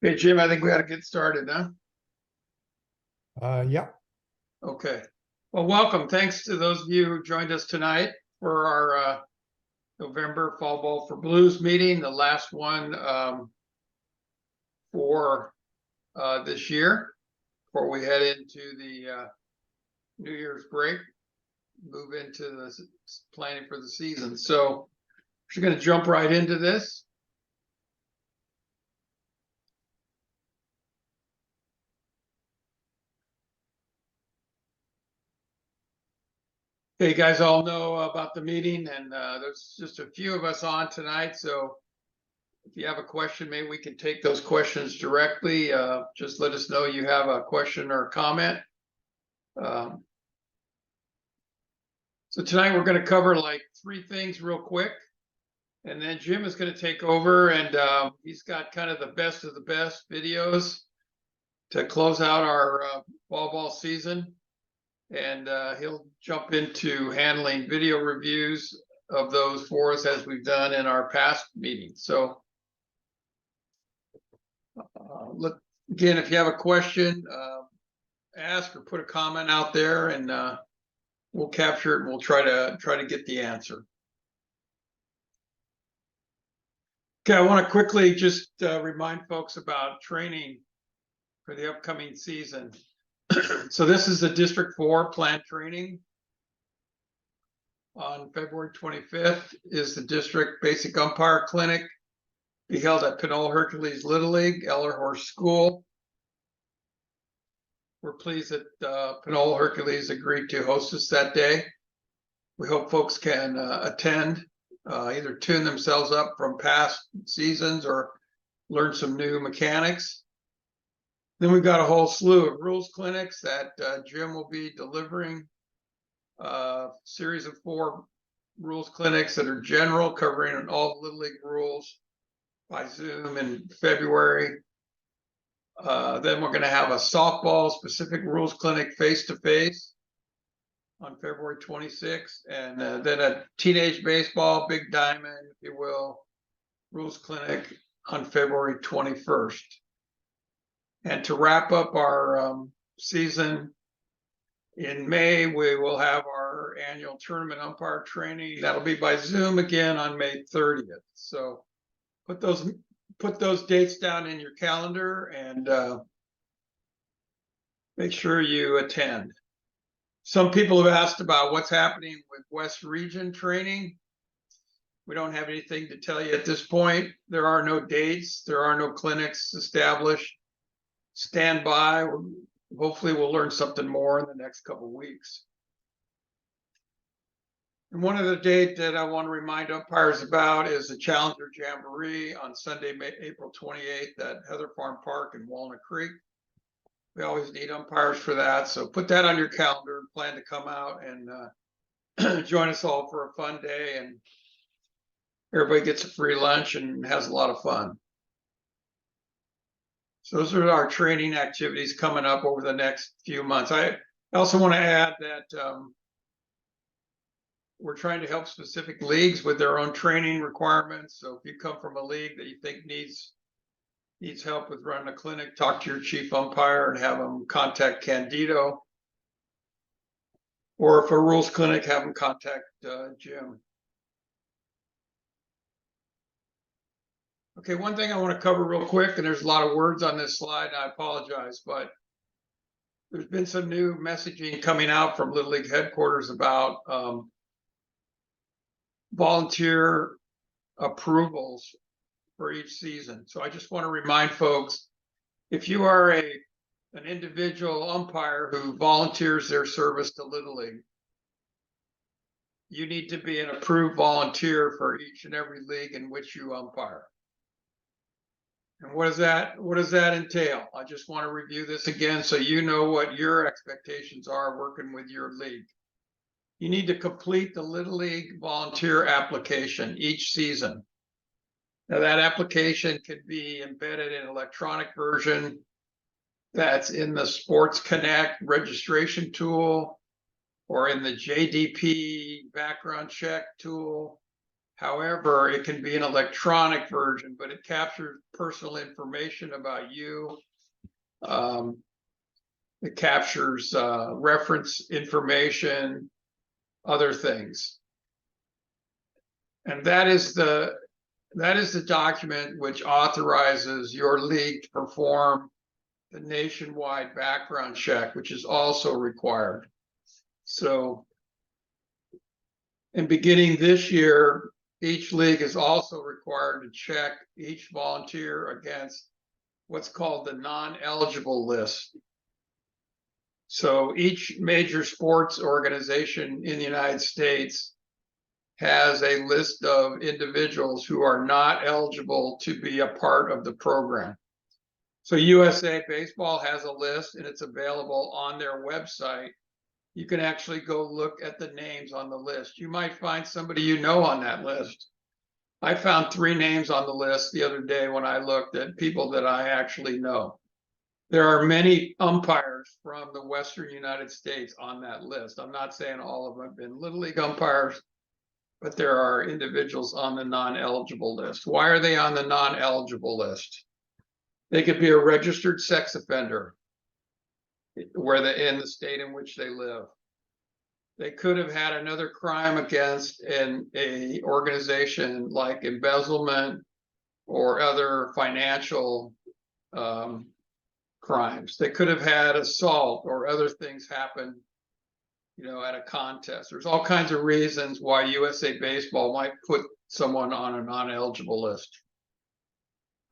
Hey, Jim, I think we ought to get started, huh? Yeah. Okay. Well, welcome. Thanks to those of you who joined us tonight for our November Fall Ball for Blues meeting, the last one for this year before we head into the New Year's break, move into the planning for the season. So we're going to jump right into this. Okay, you guys all know about the meeting, and there's just a few of us on tonight, so if you have a question, maybe we can take those questions directly. Just let us know you have a question or a comment. So tonight we're going to cover like three things real quick. And then Jim is going to take over, and he's got kind of the best of the best videos to close out our ball season. And he'll jump into handling video reviews of those for us as we've done in our past meetings. So again, if you have a question, ask or put a comment out there, and we'll capture it and we'll try to get the answer. Okay, I want to quickly just remind folks about training for the upcoming season. So this is the District 4 planned training. On February 25th is the district basic umpire clinic, be held at Pinole Hercules Little League, Ellerhorst School. We're pleased that Pinole Hercules agreed to host us that day. We hope folks can attend, either tune themselves up from past seasons or learn some new mechanics. Then we've got a whole slew of rules clinics that Jim will be delivering. A series of 4 rules clinics that are general, covering all the Little League rules by Zoom in February. Then we're going to have a softball specific rules clinic face-to-face on February 26th, and then a teenage baseball, big diamond, if you will, rules clinic on February 21st. And to wrap up our season in May, we will have our annual tournament umpire training. That'll be by Zoom again on May 30th. So put those dates down in your calendar and make sure you attend. Some people have asked about what's happening with West Region training. We don't have anything to tell you at this point. There are no dates. There are no clinics established. Stand by. Hopefully we'll learn something more in the next couple of weeks. And one other date that I want to remind umpires about is the Challenger Jamboree on Sunday, April 28th at Heather Farm Park in Walnut Creek. We always need umpires for that, so put that on your calendar and plan to come out and join us all for a fun day, and everybody gets a free lunch and has a lot of fun. So those are our training activities coming up over the next few months. I also want to add that we're trying to help specific leagues with their own training requirements. So if you come from a league that you think needs help with running a clinic, talk to your chief umpire and have them contact Candido. Or if a rules clinic, have them contact Jim. Okay, one thing I want to cover real quick, and there's a lot of words on this slide, and I apologize, but there's been some new messaging coming out from Little League headquarters about volunteer approvals for each season. So I just want to remind folks, if you are an individual umpire who volunteers their service to Little League, you need to be an approved volunteer for each and every league in which you umpire. And what does that entail? I just want to review this again so you know what your expectations are working with your league. You need to complete the Little League volunteer application each season. Now that application can be embedded in an electronic version that's in the Sports Connect registration tool or in the JDP background check tool. However, it can be an electronic version, but it captures personal information about you. It captures reference information, other things. And that is the document which authorizes your league to perform the nationwide background check, which is also required. So, and beginning this year, each league is also required to check each volunteer against what's called the non-eligible list. So each major sports organization in the United States has a list of individuals who are not eligible to be a part of the program. So USA Baseball has a list, and it's available on their website. You can actually go look at the names on the list. You might find somebody you know on that list. I found 3 names on the list the other day when I looked at people that I actually know. There are many umpires from the Western United States on that list. I'm not saying all of them have been Little League umpires, but there are individuals on the non-eligible list. Why are they on the non-eligible list? They could be a registered sex offender in the state in which they live. They could have had another crime against an organization like embezzlement or other financial crimes. They could have had assault or other things happen, at a contest. There's all kinds of reasons why USA Baseball might put someone on a non-eligible list.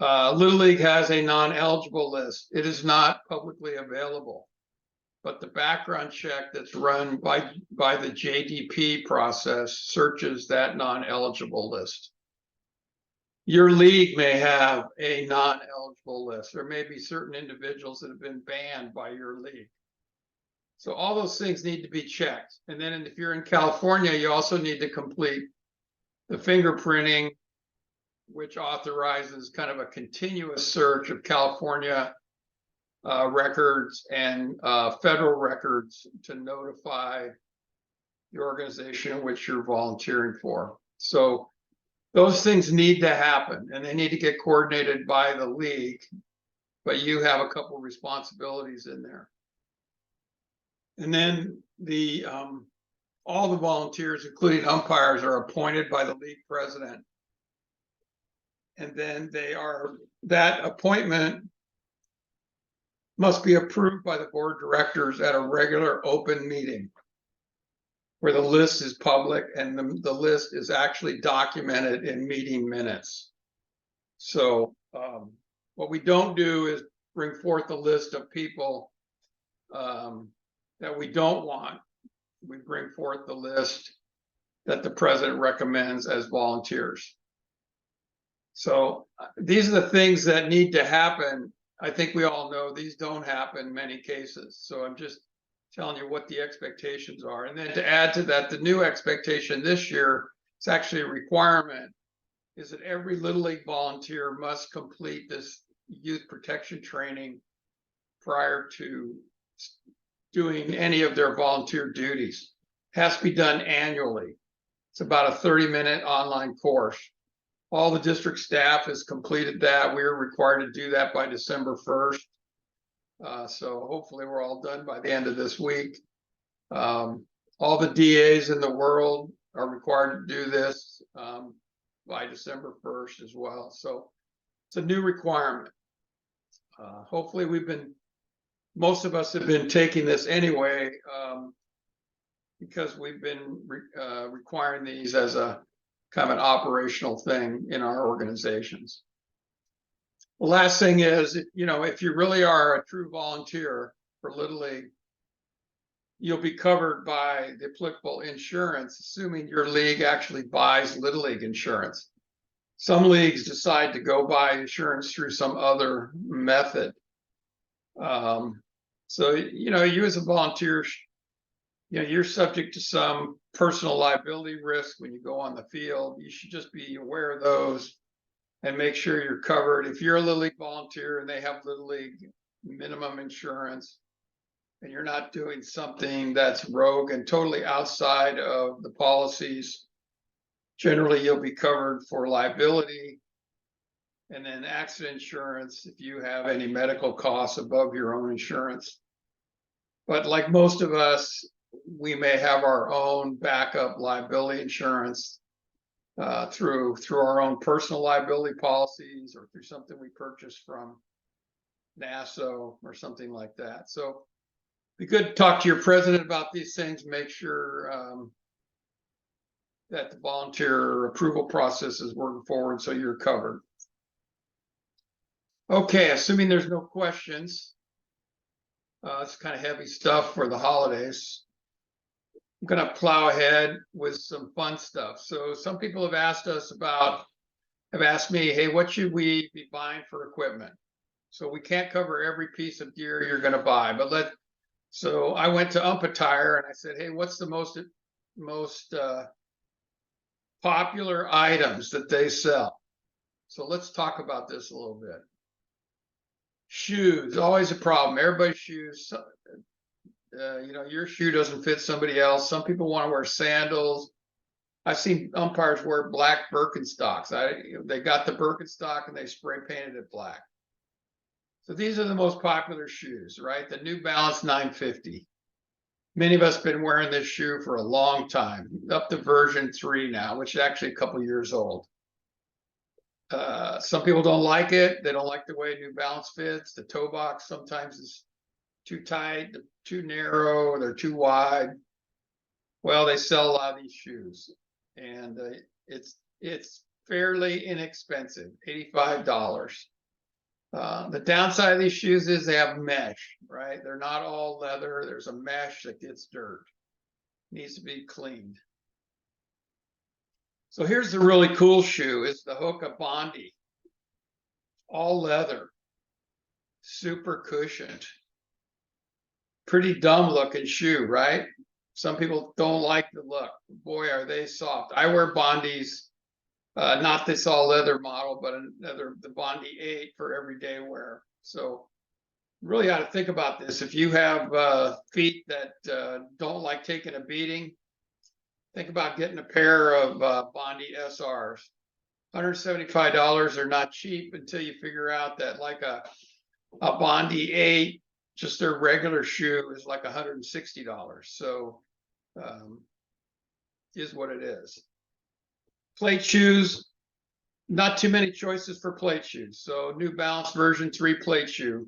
Little League has a non-eligible list. It is not publicly available, but the background check that's run by the JDP process searches that non-eligible list. Your league may have a non-eligible list. There may be certain individuals that have been banned by your league. So all those things need to be checked. And then if you're in California, you also need to complete the fingerprinting, which authorizes kind of a continuous search of California records and federal records to notify the organization in which you're volunteering for. So those things need to happen, and they need to get coordinated by the league, but you have a couple responsibilities in there. And then all the volunteers, including umpires, are appointed by the league president. And then that appointment must be approved by the board of directors at a regular open meeting where the list is public and the list is actually documented in meeting minutes. So what we don't do is bring forth a list of people that we don't want. We bring forth the list that the president recommends as volunteers. So these are the things that need to happen. I think we all know these don't happen in many cases. So I'm just telling you what the expectations are. And then to add to that, the new expectation this year, it's actually a requirement, is that every Little League volunteer must complete this youth protection training prior to doing any of their volunteer duties. It has to be done annually. It's about a 30-minute online course. All the district staff has completed that. We are required to do that by December 1st. So hopefully we're all done by the end of this week. All the DAs in the world are required to do this by December 1st as well. So it's a new requirement. Hopefully most of us have been taking this anyway because we've been requiring these as a kind of an operational thing in our organizations. The last thing is, if you really are a true volunteer for Little League, you'll be covered by the applicable insurance, assuming your league actually buys Little League insurance. Some leagues decide to go buy insurance through some other method. So, you as a volunteer, you're subject to some personal liability risk when you go on the field. You should just be aware of those and make sure you're covered. If you're a Little League volunteer and they have Little League minimum insurance and you're not doing something that's rogue and totally outside of the policies, Generally, you'll be covered for liability, and then accident insurance if you have any medical costs above your own insurance. But like most of us, we may have our own backup liability insurance through our own personal liability policies or through something we purchase from NASO or something like that. So be good to talk to your president about these things. Make sure that the volunteer approval process is working forward so you're covered. Okay, assuming there's no questions, it's kind of heavy stuff for the holidays. I'm going to plow ahead with some fun stuff. So some people have asked me, hey, what should we be buying for equipment? So we can't cover every piece of gear you're going to buy, but so I went to Umpire and I said, hey, what's the most popular items that they sell? So let's talk about this a little bit. Shoes, always a problem. Everybody's shoes, your shoe doesn't fit somebody else. Some people want to wear sandals. I've seen umpires wear black Birkenstocks. They got the Birkenstock and they spray painted it black. So these are the most popular shoes, right? The New Balance 950. Many of us have been wearing this shoe for a long time, up to version 3 now, which is actually a couple years old. Some people don't like it. They don't like the way New Balance fits. The toe box sometimes is too tight, too narrow, they're too wide. Well, they sell a lot of these shoes, and it's fairly inexpensive, $85. The downside of these shoes is they have mesh, right? They're not all leather. There's a mesh that gets dirt. Needs to be cleaned. So here's the really cool shoe. It's the Hoka Bondi. All leather. Super cushioned. Pretty dumb looking shoe, right? Some people don't like the look. Boy, are they soft. I wear Bondis. Not this all leather model, but the Bondi 8 for everyday wear. So really ought to think about this. If you have feet that don't like taking a beating, think about getting a pair of Bondi SRs. $175 are not cheap until you figure out that like a Bondi 8, just their regular shoe is like $160. So is what it is. Plate shoes, not too many choices for plate shoes. So New Balance version 3 plate shoe.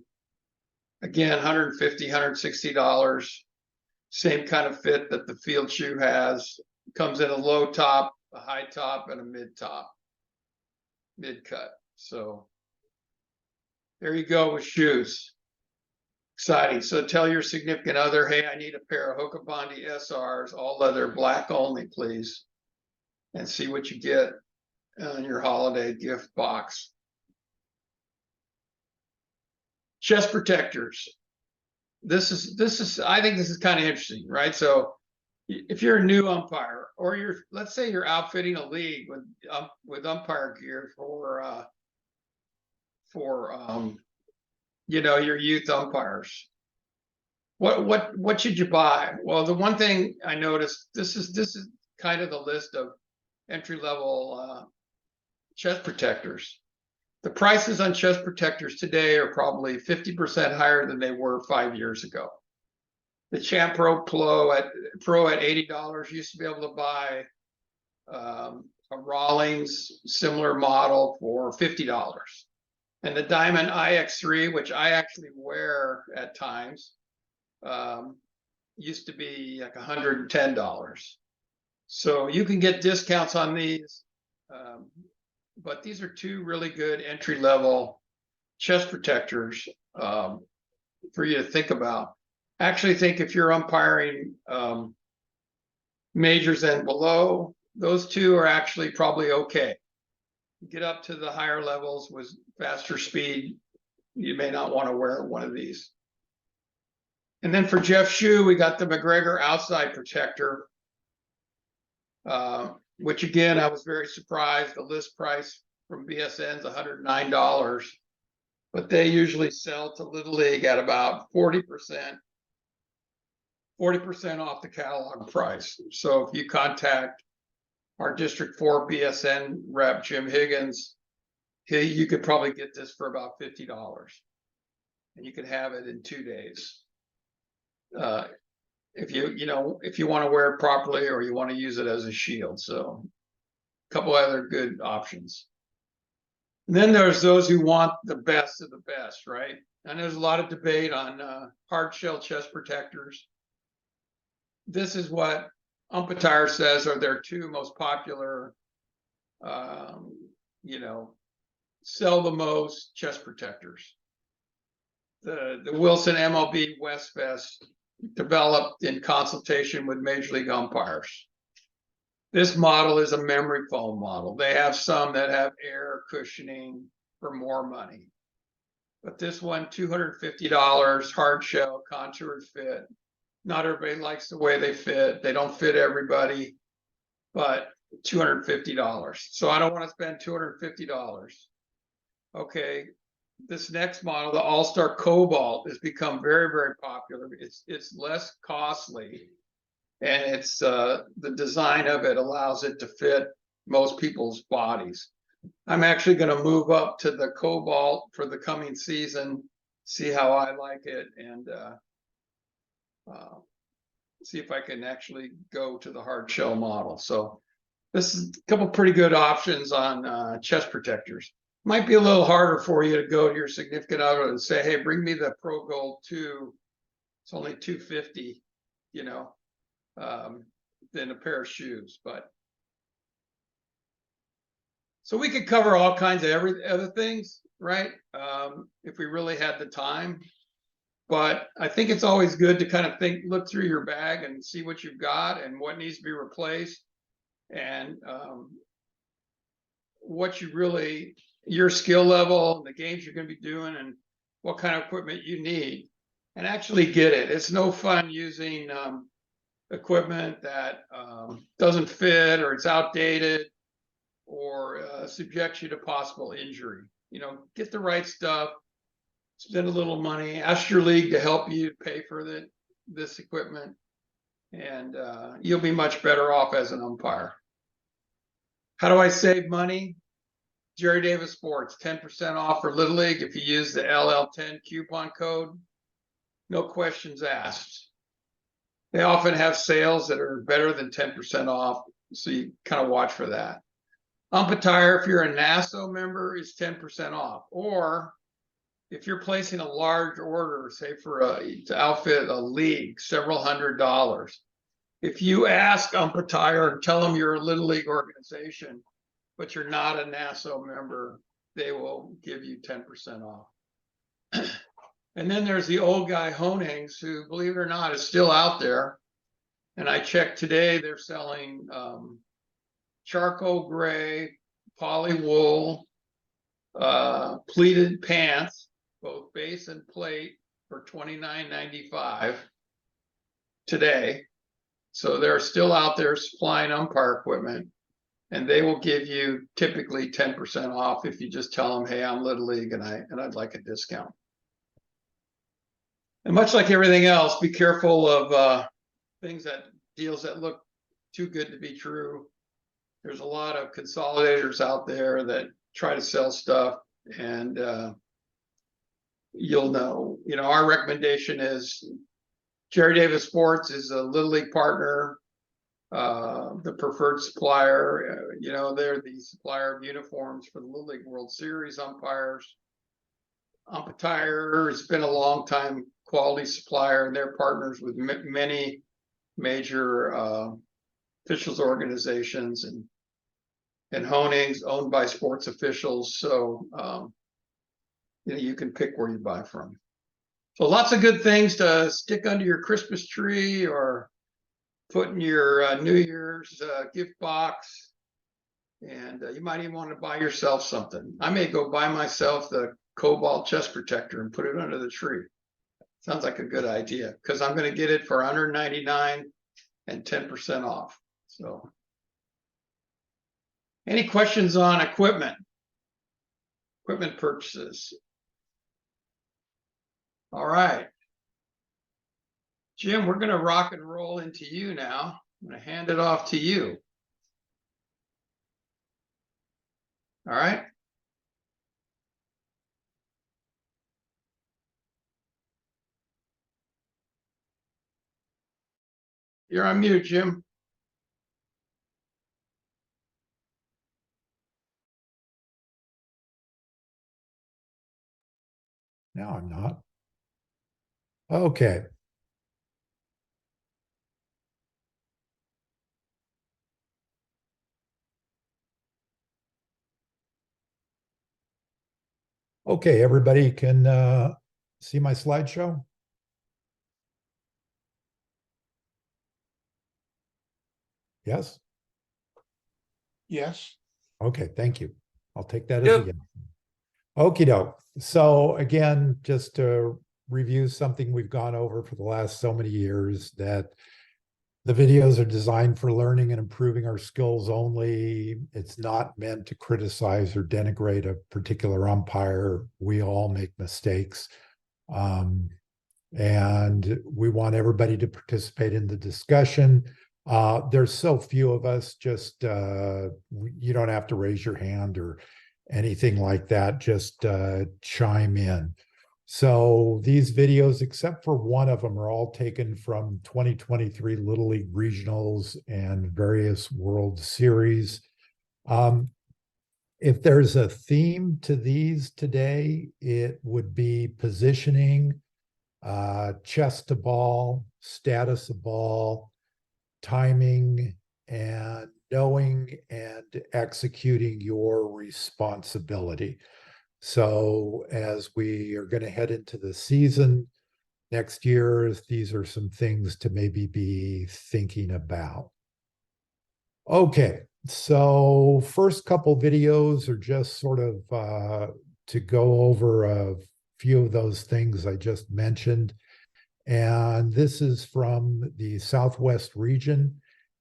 Again, $150, $160. Same kind of fit that the field shoe has. Comes in a low top, a high top, and a mid top, mid cut. So there you go with shoes. Exciting. So tell your significant other, hey, I need a pair of Hoka Bondi SRs, all leather, black only, please. And see what you get in your holiday gift box. Chest protectors. This is I think this is kind of interesting, right? So if you're a new umpire, or let's say you're outfitting a league with umpire gear for your youth umpires, what should you buy? Well, the one thing I noticed, this is kind of the list of entry-level chest protectors. The prices on chest protectors today are probably 50% higher than they were 5 years ago. The Champ Pro at $80 used to be able to buy a Rawlings similar model for $50. And the Diamond IX3, which I actually wear at times, used to be like $110. So you can get discounts on these, but these are 2 really good entry-level chest protectors for you to think about. I actually think if you're umpiring majors and below, those 2 are actually probably okay. Get up to the higher levels with faster speed, you may not want to wear one of these. And then for Jeff's shoe, we got the McGregor outside protector, which again, I was very surprised. The list price from BSN is $109, but they usually sell to Little League at about 40% off the catalog price. So if you contact our District 4 BSN rep, Jim Higgins, you could probably get this for about $50, and you could have it in 2 days. If you want to wear it properly, or you want to use it as a shield. So a couple other good options. And then there's those who want the best of the best, right? And there's a lot of debate on hard shell chest protectors. This is what Umpire says are their two most popular, sell the most chest protectors. The Wilson MLB West Vest, developed in consultation with Major League umpires. This model is a memory foam model. They have some that have air cushioning for more money. But this one, $250, hard shell, contoured fit. Not everybody likes the way they fit. They don't fit everybody, but $250. So I don't want to spend $250. Okay, this next model, the All-Star Cobalt, has become very, very popular. It's less costly, and it's the design of it allows it to fit most people's bodies. I'm actually going to move up to the Cobalt for the coming season, see how I like it, and see if I can actually go to the hard shell model. So this is a couple pretty good options on chest protectors. Might be a little harder for you to go to your significant other and say, hey, bring me the Pro Gold 2. It's only $250, than a pair of shoes. But so we could cover all kinds of other things, right? If we really had the time. But I think it's always good to kind of look through your bag and see what you've got and what needs to be replaced, and what you really, your skill level, the games you're going to be doing, and what kind of equipment you need, and actually get it. It's no fun using equipment that doesn't fit, or it's outdated, or subjects you to possible injury. Get the right stuff, spend a little money, ask your league to help you pay for this equipment, and you'll be much better off as an umpire. How do I save money? Jerry Davis Sports, 10% off for Little League if you use the LL10 coupon code. No questions asked. They often have sales that are better than 10% off, so you kind of watch for that. Umpire, if you're a NASO member, is 10% off. Or if you're placing a large order, say to outfit a league, several $100s, if you ask Umpire and tell them you're a Little League organization, but you're not a NASO member, they will give you 10% off. And then there's the old guy Honings, who, believe it or not, is still out there. And I checked today, they're selling charcoal gray, poly wool, pleated pants, both base and plate, for $29.95 today. So they're still out there supplying umpire equipment, and they will give you typically 10% off if you just tell them, hey, I'm Little League and I'd like a discount. And much like everything else, be careful of deals that look too good to be true. There's a lot of consolidators out there that try to sell stuff, and you'll know. Our recommendation is Jerry Davis Sports is a Little League partner, the preferred supplier. They're the supplier of uniforms for the Little League World Series umpires. Umpire has been a long time quality supplier, and they're partners with many major officials organizations, and Honings owned by sports officials. So you can pick where you buy from. So lots of good things to stick under your Christmas tree, or put in your New Year's gift box. And you might even want to buy yourself something. I may go buy myself the Cobalt chest protector and put it under the tree. Sounds like a good idea, because I'm going to get it for $199 and 10% off. So any questions on equipment purchases? All right, Jim, we're going to rock and roll into you now. I'm going to hand it off to you. All right. You're on mute, Jim. No, I'm not. Okay. Okay, everybody can see my slideshow? Yes? Yes. Okay, thank you. I'll take that as a yes. Okie doke. So again, just to review something we've gone over for the last so many years, that the videos are designed for learning and improving our skills only. It's not meant to criticize or denigrate a particular umpire. We all make mistakes. And we want everybody to participate in the discussion. There's so few of us, just you don't have to raise your hand or anything like that. Just chime in. So these videos, except for one of them, are all taken from 2023 Little League Regionals and various World Series. If there's a theme to these today, it would be positioning, chest to ball, status of ball, timing, and knowing and executing your responsibility. So as we are going to head into the season next year, these are some things to maybe be thinking about. Okay, so first couple videos are just sort of to go over a few of those things I just mentioned. And this is from the Southwest region.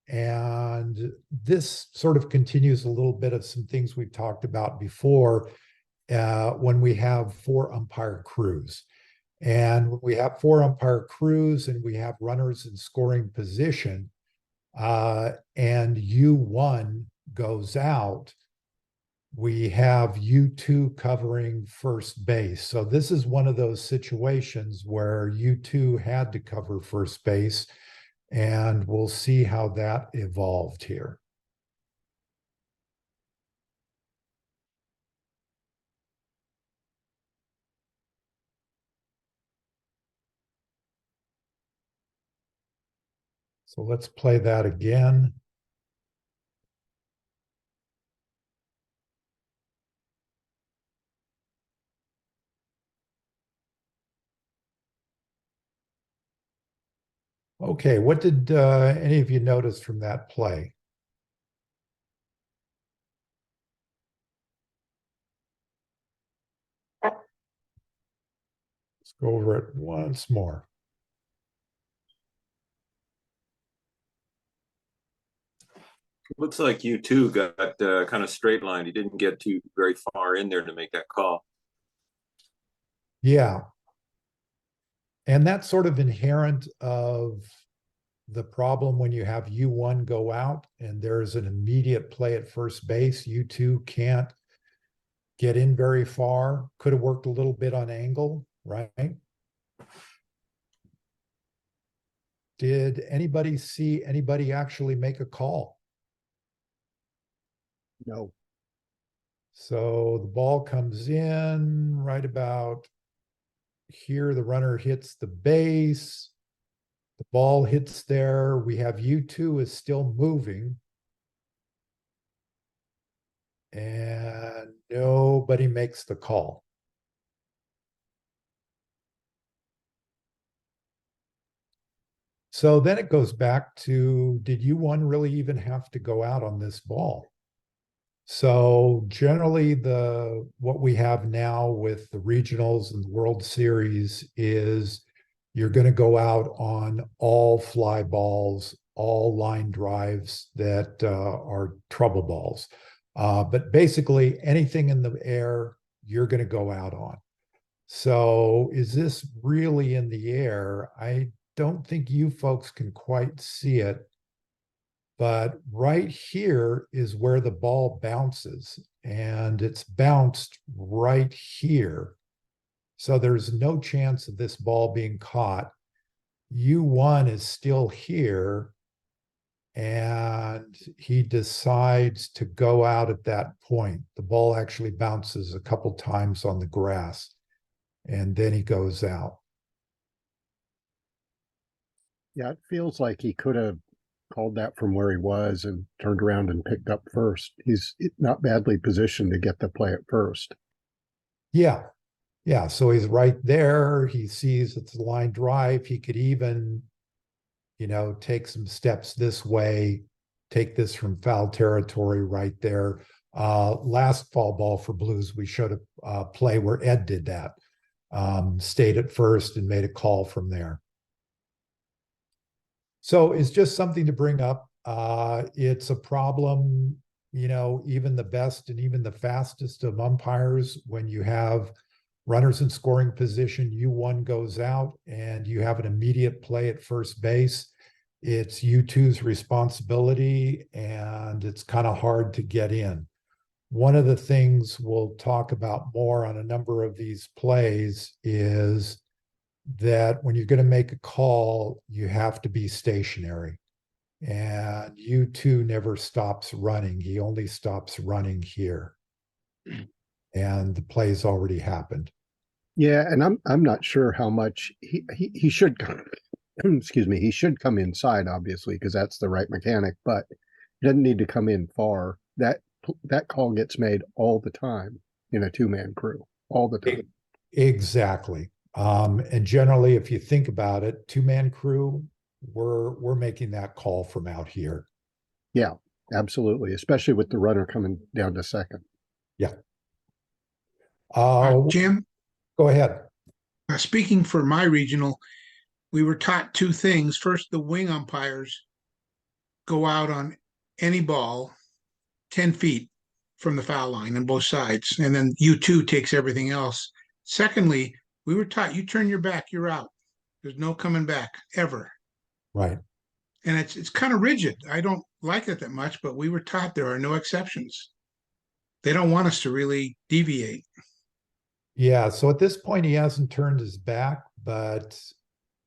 And this sort of continues a little bit of some things we've talked about before when we have 4 umpire crews. And when we have 4 umpire crews and we have runners in scoring position, and U1 goes out, we have U2 covering first base. So this is one of those situations where U2 had to cover first base, and we'll see how that evolved here. So let's play that again. Okay, what did any of you notice from that play? Let's go over it once more. Looks like you too got kind of straight line. He didn't get too very far in there to make that call. Yeah. And that's sort of inherent of the problem when you have U1 go out and there's an immediate play at first base. U2 can't get in very far. Could have worked a little bit on angle, right? Did anybody see anybody actually make a call? No. So the ball comes in right about here. The runner hits the base. The ball hits there. We have U2 is still moving. And nobody makes the call. So then it goes back to, did U1 really even have to go out on this ball? So generally what we have now with the regionals and the World Series is you're going to go out on all fly balls, all line drives that are trouble balls. But basically anything in the air, you're going to go out on. So is this really in the air? I don't think you folks can quite see it. But right here is where the ball bounces, and it's bounced right here. So there's no chance of this ball being caught. U1 is still here, and he decides to go out at that point. The ball actually bounces a couple times on the grass, and then he goes out. Yeah, it feels like he could have called that from where he was and turned around and picked up first. He's not badly positioned to get the play at first. Yeah. Yeah. So he's right there. He sees it's a line drive. He could even, take some steps this way, take this from foul territory right there. Last fall ball for Blues, we showed a play where Ed did that. Stayed at first and made a call from there. So it's just something to bring up. It's a problem, even the best and even the fastest of umpires, when you have runners in scoring position, U1 goes out and you have an immediate play at first base. It's U2's responsibility, and it's kind of hard to get in. One of the things we'll talk about more on a number of these plays is that when you're going to make a call, you have to be stationary. And U2 never stops running. He only stops running here. And the play's already happened. Yeah, and I'm not sure how much he should come. Excuse me, he should come inside, obviously, because that's the right mechanic, but he doesn't need to come in far. That call gets made all the time in a two-man crew, all the time. Exactly. And generally, if you think about it, two-man crew, we're making that call from out here. Yeah, absolutely, especially with the runner coming down to second. Yeah. Jim, Go ahead. speaking for my regional, we were taught two things. First, the wing umpires go out on any ball 10 feet from the foul line on both sides, and then U2 takes everything else. Secondly, we were taught you turn your back, you're out. There's no coming back ever. Right. And it's kind of rigid. I don't like it that much, but we were taught there are no exceptions. They don't want us to really deviate. Yeah. So at this point, he hasn't turned his back, but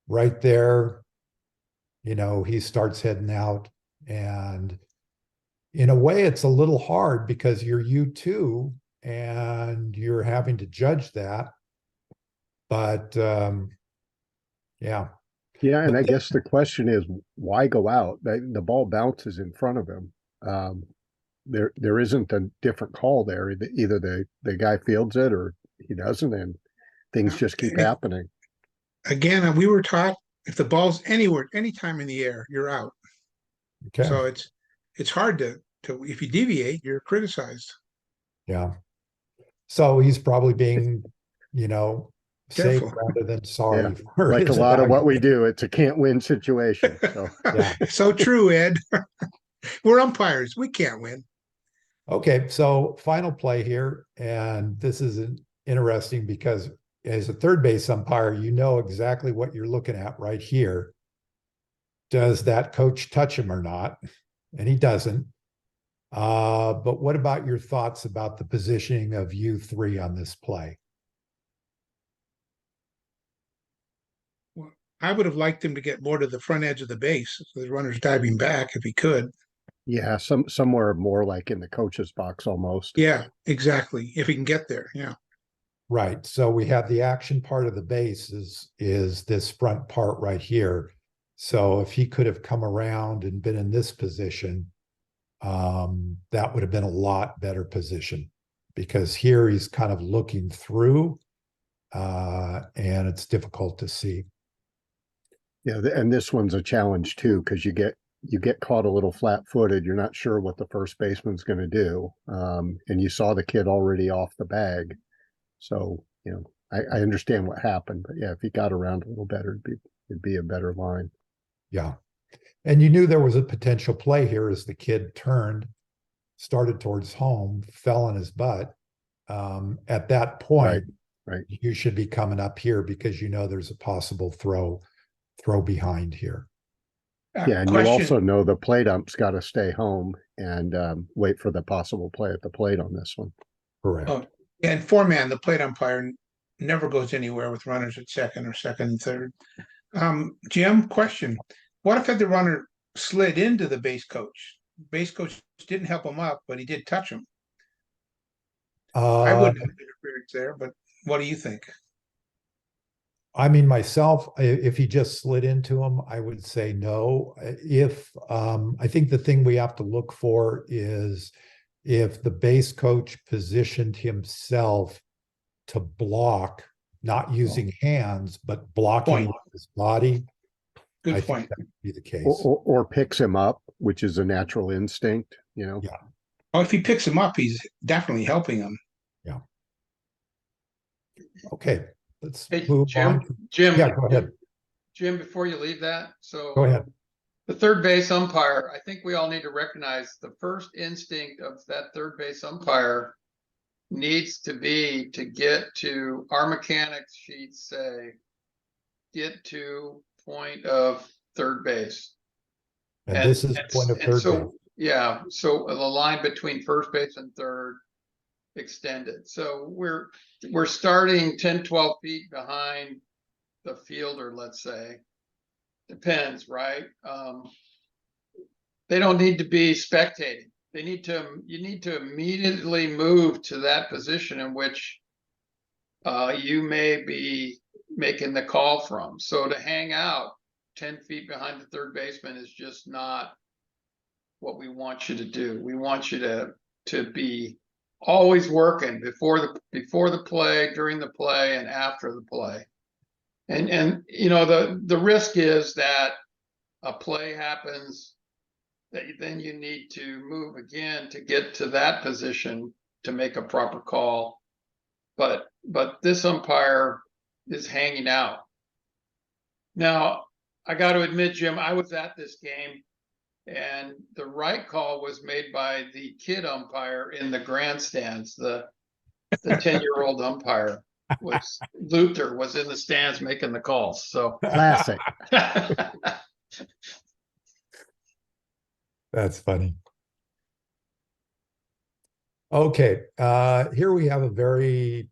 right there, he starts heading out. And in a way, it's a little hard because you're U2 and you're having to judge that. But yeah. Yeah, and I guess the question is, why go out? The ball bounces in front of him. There isn't a different call there. Either the guy fields it or he doesn't, and things just keep happening. Again, we were taught if the ball's anywhere, anytime in the air, you're out. Okay. So it's hard to if you deviate, you're criticized. Yeah. So he's probably being, safe Careful. rather than sorry. Yeah, for like a his lot of what we evaluation. do, it's a can't-win situation. So Yeah. So true, Ed. We're umpires. We can't win. Okay, so final play here, and this is interesting because as a third base umpire, you know exactly what you're looking at right here. Does that coach touch him or not? And he doesn't. But what about your thoughts about the positioning of U3 on this play? Well, I would have liked him to get more to the front edge of the base. So the runner's diving back if he could. yeah, somewhere more like in the coach's box almost. Yeah, exactly. If he can get there. Yeah. Right. So we have the action part of the base is this front part right here. So if he could have come around and been in this position, that would have been a lot better position, because here he's kind of looking through, and it's difficult to see. Yeah, and this one's a challenge too, because you get caught a little flat-footed. You're not sure what the first baseman's going to do, and you saw the kid already off the bag. So I understand what happened, but yeah, if he got around a little better, it'd be a better line. Yeah. And you knew there was a potential play here as the kid turned, started towards home, fell on his butt. At that point, Right. you should be coming up here because there's a possible throw behind here. Yeah, and you Question, also know the plate ump's got to stay home and wait for the possible play at the plate on this one. Correct. oh, and four-man, the plate umpire never goes anywhere with runners at second or second and third. Jim, question. What if the runner slid into the base coach? Base coach didn't help him up, but he did touch him. I Uh, wouldn't have interference there, but what do you think? I mean, myself, if he just slid into him, I would say no. If I think the thing we have to look for is if the base coach positioned himself to block, not using hands, but blocking Point. with his body, Good I point. think that would be the Or, case. or picks him up, which is a natural instinct, you know? Yeah. Oh, if he picks him up, he's definitely helping him. Okay, let's Hey, move Jim, on. Jim. Yeah, go ahead. Jim, before you leave that, so. Go ahead. The third base umpire, I think we all need to recognize the first instinct of that third base umpire needs to be to get to, our mechanics sheets say, get to point of third base. And this is point of third so, base. yeah, so the line between first base and third extended. So we're starting 10, 12 feet behind the fielder, let's say. Depends, right? They don't need to be spectating. You need to immediately move to that position in which you may be making the call from. So to hang out 10 feet behind the third baseman is just not what we want you to do. We want you to be always working before the play, during the play, and after the play. And you know, the risk is that a play happens, that then you need to move again to get to that position to make a proper call. But this umpire is hanging out. Now, I got to admit, Jim, I was at this game, and the right call was made by the kid umpire in the grandstands. The 10-year-old umpire Luther was in the stands making the calls. So Classic. That's funny. Okay, here we have a very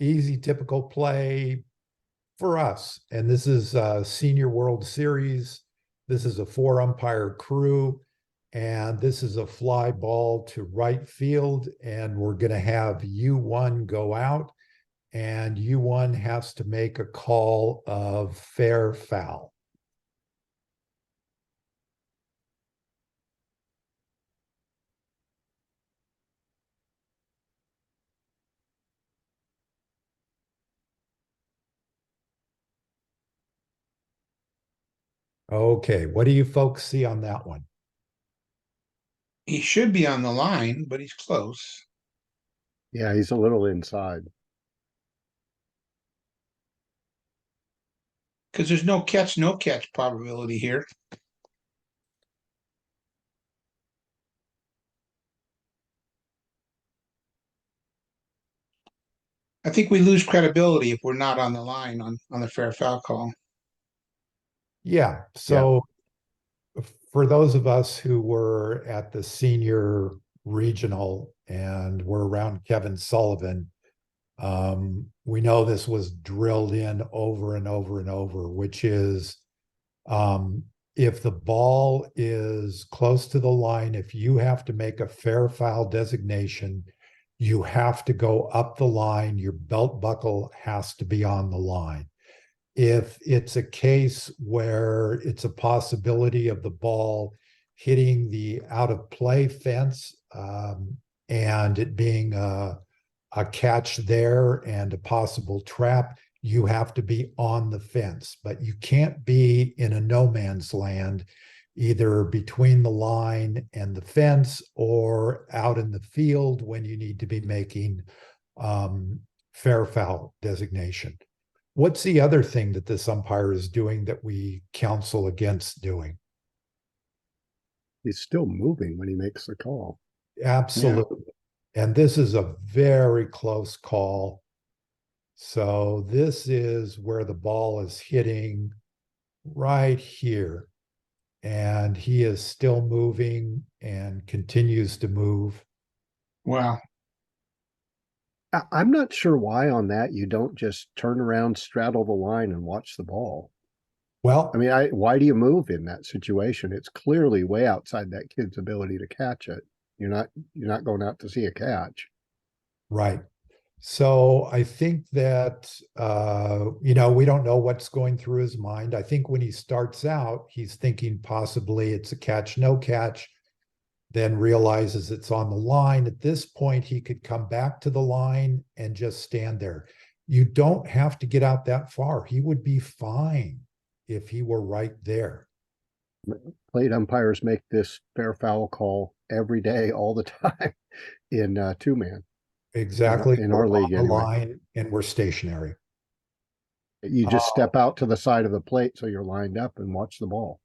easy, typical play for us. And this is Senior World Series. This is a 4-umpire crew. And this is a fly ball to right field. And we're going to have U1 go out. And U1 has to make a call of fair foul. Okay, what do you folks see on that one? He should be on the line, but he's close. Yeah, he's a little inside. Because there's no catch probability here. I think we lose credibility if we're not on the line on the fair foul call. Yeah, so for those of us who were at the senior regional and were around Kevin Sullivan, we know this was drilled in over and over and over, which is if the ball is close to the line, if you have to make a fair foul designation, you have to go up the line. Your belt buckle has to be on the line. If it's a case where it's a possibility of the ball hitting the out of play fence and it being a catch there and a possible trap, you have to be on the fence, but you can't be in a no man's land, either between the line and the fence or out in the field when you need to be making fair foul designation. What's the other thing that this umpire is doing that we counsel against doing? He's still moving when he makes the call. Absolutely. Yeah. And this is a very close call. So this is where the ball is hitting right here. and he is still moving and continues to move. Wow. I'm not sure why on that you don't just turn around, straddle the line, and watch the ball. Well, I mean, why do you move in that situation? It's clearly way outside that kid's ability to catch it. You're not going out to see a catch. right. So I think that, we don't know what's going through his mind. I think when he starts out, he's thinking possibly it's a catch, no catch, then realizes it's on the line. At this point, he could come back to the line and just stand there. You don't have to get out that far. He would be fine if he were right there. Plate umpires make this fair foul call every day, all the time in two-man. Exactly. In our We're league, on the anyway. line and we're stationary. You just step out to the side of the plate so you're lined up and watch the ball.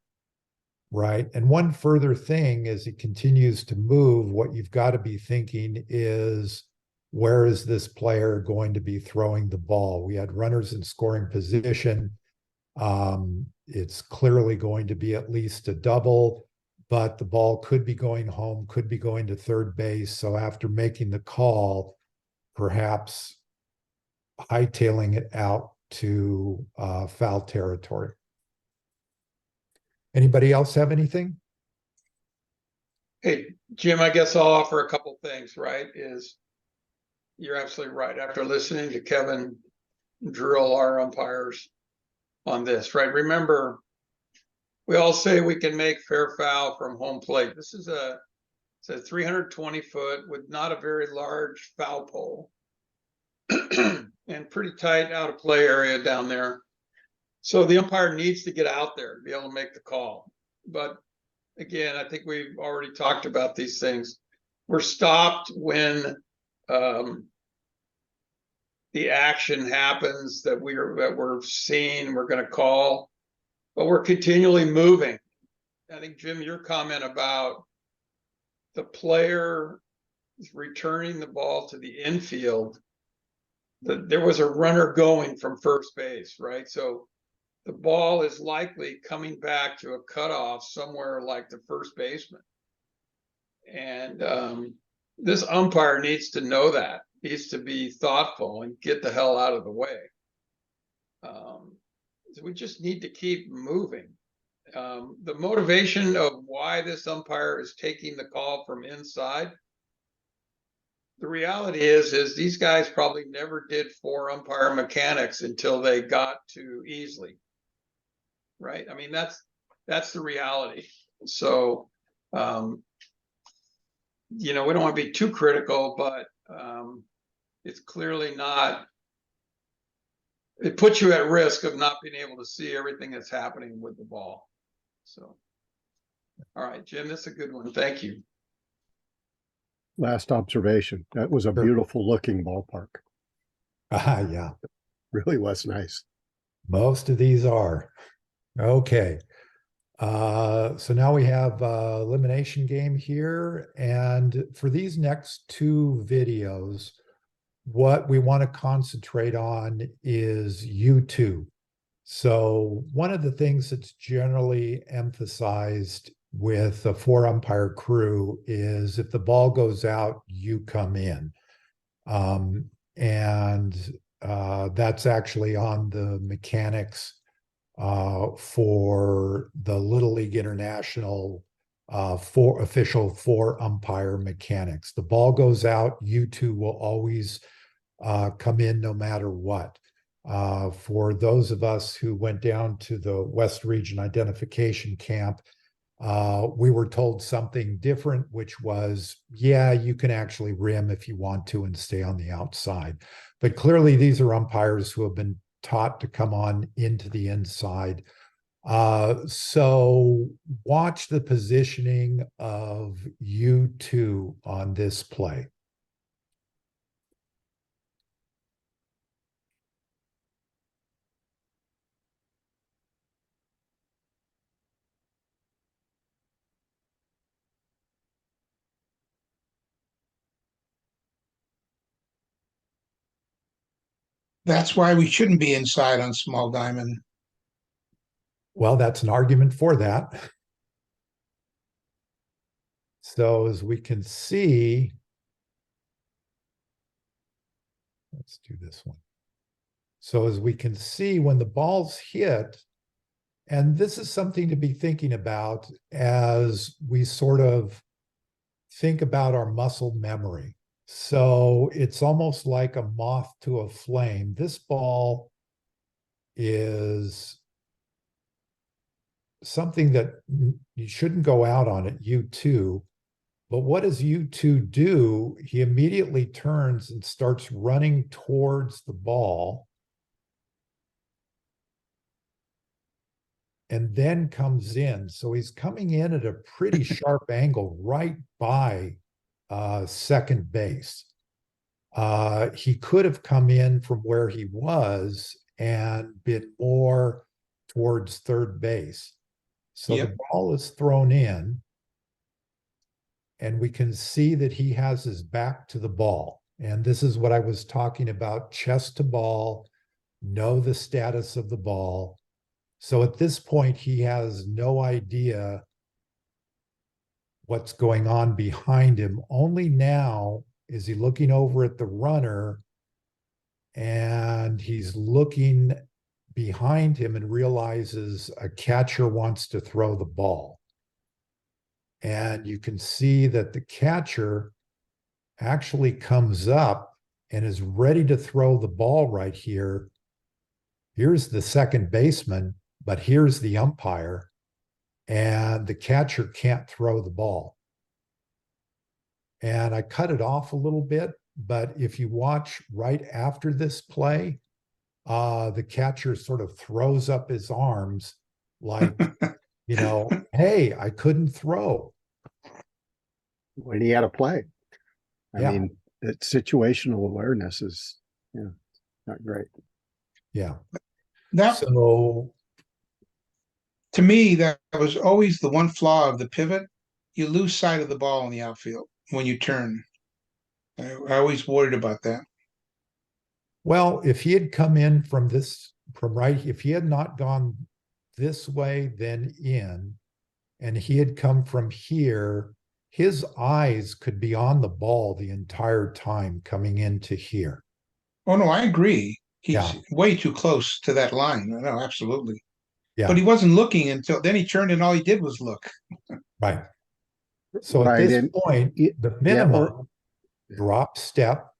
Right. And one further thing, as it continues to move, what you've got to be thinking is, where is this player going to be throwing the ball? We had runners in scoring position. It's clearly going to be at least a double, but the ball could be going home, could be going to third base. So after making the call, perhaps hightailing it out to foul territory. Anybody else have anything? Hey, Jim, I guess I'll offer a couple things, right? You're absolutely right. After listening to Kevin drill our umpires on this, right? Remember, we all say we can make fair foul from home plate. This is it's a 320 foot with not a very large foul pole and pretty tight out of play area down there. So the umpire needs to get out there to be able to make the call. But again, I think we've already talked about these things. We're stopped when the action happens that we're seeing, we're going to call, but we're continually moving. I think, Jim, your comment about the player returning the ball to the infield, there was a runner going from first base, right? So the ball is likely coming back to a cutoff somewhere like the first baseman. And this umpire needs to know that, needs to be thoughtful and get the hell out of the way. So we just need to keep moving. The motivation of why this umpire is taking the call from inside, the reality is these guys probably never did 4 umpire mechanics until they got to Easley. Right. I mean, that's the reality. So, we don't want to be too critical, but it's clearly not, it puts you at risk of not being able to see everything that's happening with the ball. So, all right, Jim, that's a good one. Thank you. Last observation. That was a Sure. beautiful looking ballpark. Yeah, Really was nice. most of these are. Okay. So now we have elimination game here. And for these next 2 videos, what we want to concentrate on is U2. So one of the things that's generally emphasized with a 4 umpire crew is, if the ball goes out, you come in. And that's actually on the mechanics for the Little League International official 4 umpire mechanics. The ball goes out, U2 will always come in no matter what. For those of us who went down to the West Region Identification Camp, we were told something different, which was, yeah, you can actually rim if you want to and stay on the outside. But clearly these are umpires who have been taught to come on into the inside. So watch the positioning of U2 on this play. That's why we shouldn't be inside on small diamond. Well, that's an argument for that. So as we can see, let's do this one. So as we can see, when the ball's hit, and this is something to be thinking about as we sort of think about our muscle memory. So it's almost like a moth to a flame. This ball is something that you shouldn't go out on at U2. But what does U2 do? He immediately turns and starts running towards the ball, and then comes in. So he's coming in at a pretty sharp angle right by second base. He could have come in from where he was and been more towards third base. So Yep. the ball is thrown in, and we can see that he has his back to the ball. And this is what I was talking about, chest to ball, know the status of the ball. So at this point, he has no idea what's going on behind him. Only now is he looking over at the runner, and he's looking behind him and realizes a catcher wants to throw the ball. And you can see that the catcher actually comes up and is ready to throw the ball right here. Here's the second baseman, but here's the umpire, and the catcher can't throw the ball. And I cut it off a little bit, but if you watch right after this play, the catcher sort of throws up his arms like, hey, I couldn't throw. When he had a play. I Yeah. mean, that situational awareness is, not great. Yeah. That, So, to me, that was always the one flaw of the pivot. You lose sight of the ball in the outfield when you turn. I always worried about that. well, if he had come in from right, if he had not gone this way, then in, and he had come from here, his eyes could be on the ball the entire time coming into here. Oh, no, I agree. He's Yeah. way too close to that line. No, absolutely. Yeah. But he wasn't looking until then he turned and all he did was look. Right. So at Right, this and point, it- the yeah, minimum drop step.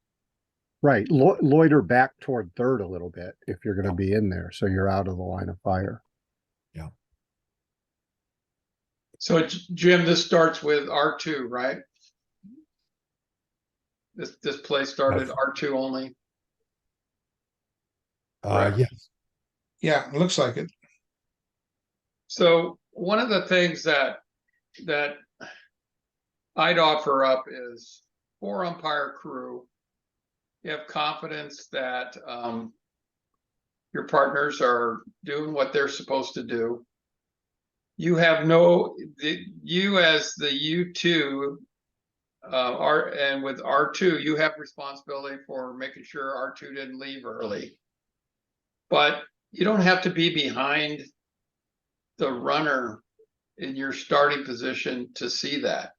Right, loiter back toward third a little bit if you're going to be in there, so you're out of the line of fire. So Jim, this starts with R2, right? This play started R2 only. Correct. Yes. Yeah, it looks like it. So one of the things that I'd offer up is for umpire crew, you have confidence that your partners are doing what they're supposed to do. You have you as the U2 and with R2, you have responsibility for making sure R2 didn't leave early. But you don't have to be behind the runner in your starting position to see that.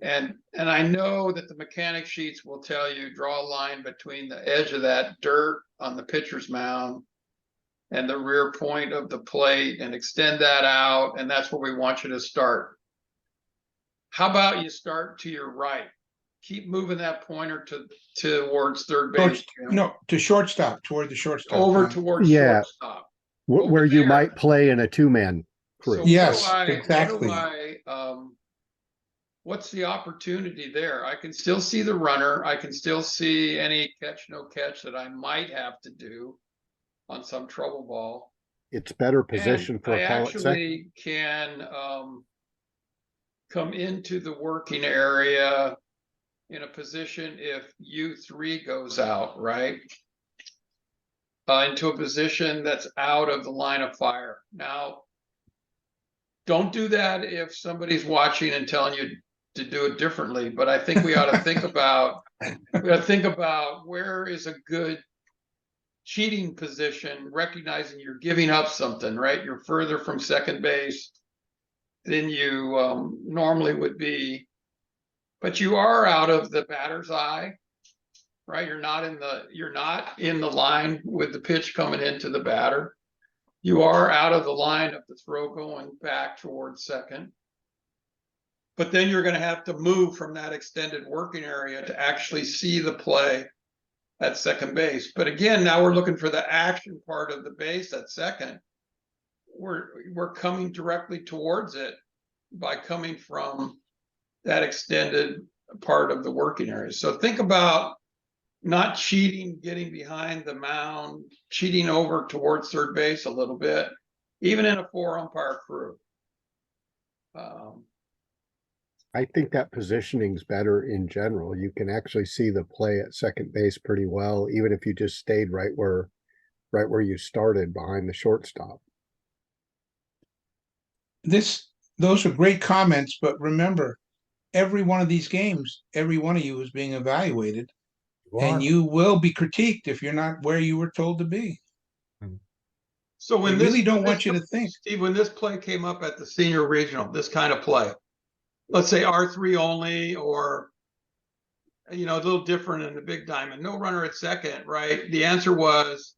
And I know that the mechanic sheets will tell you draw a line between the edge of that dirt on the pitcher's mound and the rear point of the plate and extend that out, and that's where we want you to start. How about you start to your right? Keep moving that pointer towards third base. Jim. No, to shortstop, toward the shortstop. Over yeah. towards Yeah. shortstop. Where you there. might play in a two-man crew. So Yes, exactly. exactly. What's the opportunity there? I can still see the runner. I can still see any catch, no catch that I might have to do on some trouble ball. It's better position And for I a call at second. actually can come into the working area in a position if U3 goes out, right? Into a position that's out of the line of fire. Now, don't do that if somebody's watching and telling you to do it differently, but I think we ought to think about where is a good cheating position, recognizing you're giving up something, right? You're further from second base than you normally would be. But you are out of the batter's eye, right? You're not in the line with the pitch coming into the batter. You are out of the line of the throw going back towards second. But then you're going to have to move from that extended working area to actually see the play at second base. But again, now we're looking for the action part of the base at second. We're coming directly towards it by coming from that extended part of the working area. So think about not cheating, getting behind the mound, cheating over towards third base a little bit, even in a 4-umpire crew. I think that positioning's better in general. You can actually see the play at second base pretty well, even if you just stayed right where you started behind the shortstop. Those are great comments, but remember, every one of these games, every one of you is being evaluated, and you will be critiqued if you're not where you were told to be. So I really don't want you to think. Steve, when this play came up at the senior regional, this kind of play, let's say R3 only, or a little different in the big diamond, no runner at second, right? The answer was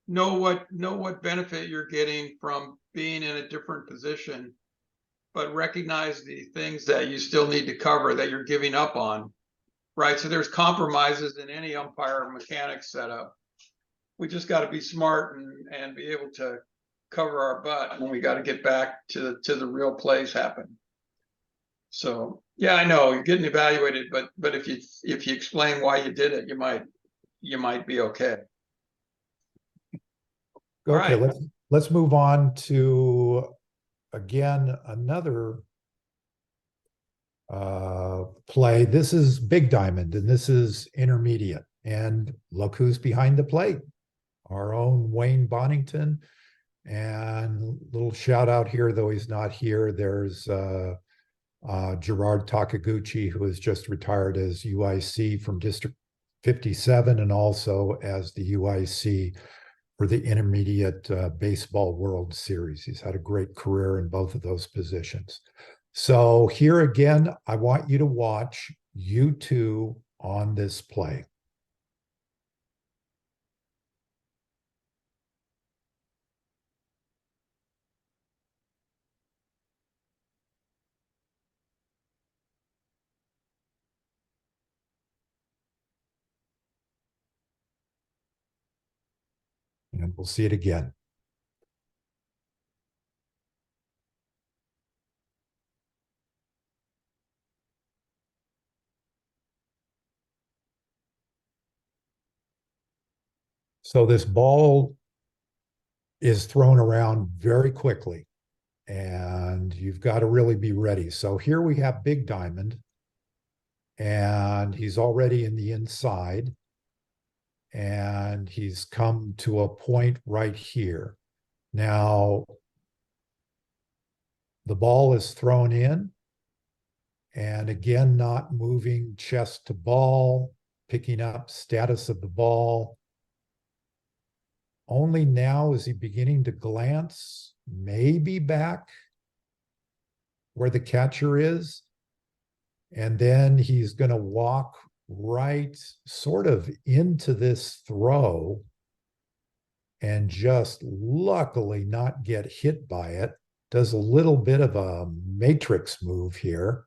know what benefit you're getting from being in a different position, but recognize the things that you still need to cover that you're giving up on, right? So there's compromises in any umpire mechanics setup. We just got to be smart and be able to cover our butt when we got to get back to the real plays happen. So yeah, I know you're getting evaluated, but if you explain why you did it, you might be okay. Okay, Right. let's move on to, again, another play. This is big diamond and this is intermediate. And look who's behind the plate. Our own Wayne Bonington. And little shout out here, though he's not here. There's Gerard Takaguchi, who has just retired as UIC from District 57 and also as the UIC for the Intermediate Baseball World Series. He's had a great career in both of those positions. So here again, I want you to watch U2 on this play. And we'll see it again. So this ball is thrown around very quickly, and you've got to really be ready. So here we have Big Diamond, and he's already in the inside, and he's come to a point right here. Now, the ball is thrown in, and again, not moving chest to ball, picking up status of the ball. Only now is he beginning to glance, maybe back where the catcher is. And then he's going to walk right sort of into this throw and just luckily not get hit by it. Does a little bit of a matrix move here.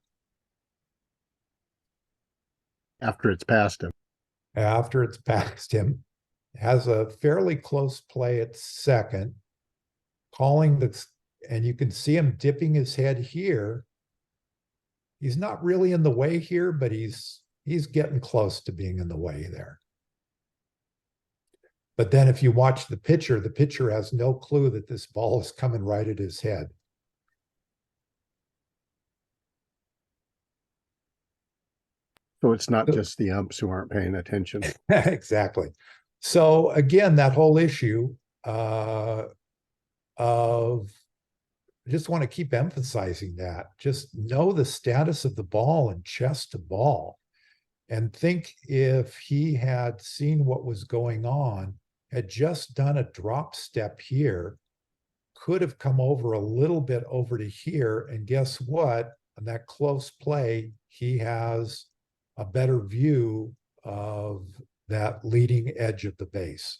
After it's past him. After it's past him. Has a fairly close play at second, calling and you can see him dipping his head here. He's not really in the way here, but he's getting close to being in the way there. But then if you watch the pitcher has no clue that this ball is coming right at his head. So it's not just the umps who aren't paying attention. Exactly. So again, that whole issue of, I just want to keep emphasizing that. Just know the status of the ball and chest to ball. And think if he had seen what was going on, had just done a drop step here, could have come over a little bit over to here, and guess what? On that close play, he has a better view of that leading edge of the base.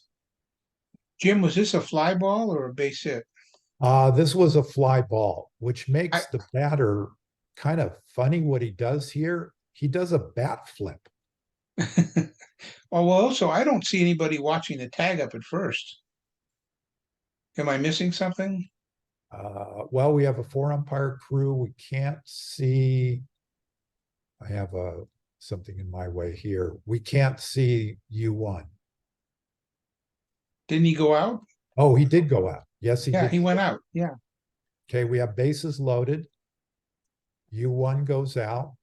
Jim, was this a fly ball or a base hit? This was a fly ball, which makes the batter kind of funny what he does here. He does a bat flip. Oh, well, also, I don't see anybody watching the tag up at first. Am I missing something? Well, we have a 4 umpire crew. We can't see. I have something in my way here. We can't see U1. Didn't he go out? Oh, he did go out. Yes, he Yeah, did. he went out. Yeah. Okay, we have bases loaded. U1 goes out.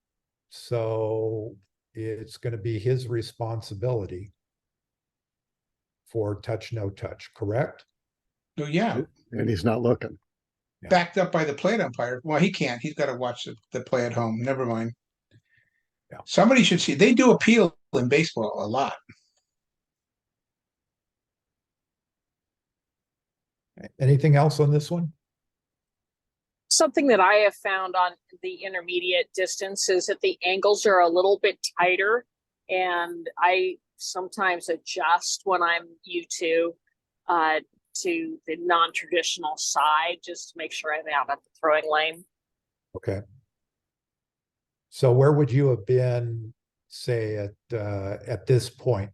So it's going to be his responsibility for touch, no touch, correct? Oh, yeah. And he's not looking. Yeah. Backed up by the plate umpire. Well, he can't. He's got to watch the play at home. Never mind. Yeah. Somebody should see. They do appeal in baseball a lot. Anything else on this one? Something that I have found on the intermediate distance is that the angles are a little bit tighter, and I sometimes adjust when I'm U2 to the non-traditional side just to make sure I'm out at the throwing lane. Okay. So where would you have been, say, at this point?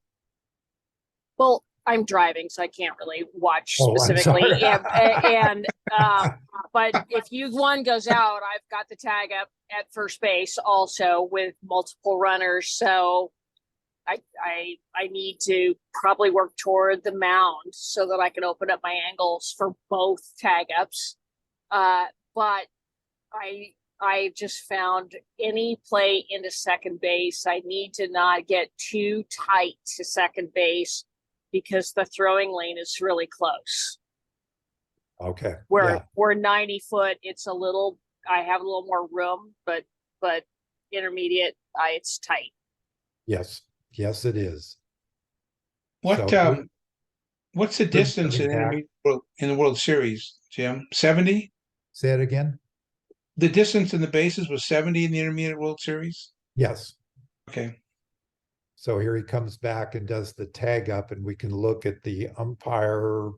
Well, I'm driving, so I can't really watch Oh, I'm specifically. sorry. But if U1 goes out, I've got the tag up at first base also with multiple runners. So I need to probably work toward the mound so that I can open up my angles for both tag ups. But I just found any play into second base, I need to not get too tight to second base because the throwing lane is really close. Okay. Where 90 foot, it's a little, I have a little more room, but intermediate, it's tight. Yes. Yes, it is. What So what's the distance in the World Series, Jim? 70? say it again. The distance in the bases was 70 in the Intermediate World Series? Yes. Okay. So here he comes back and does the tag up, and we can look at the umpire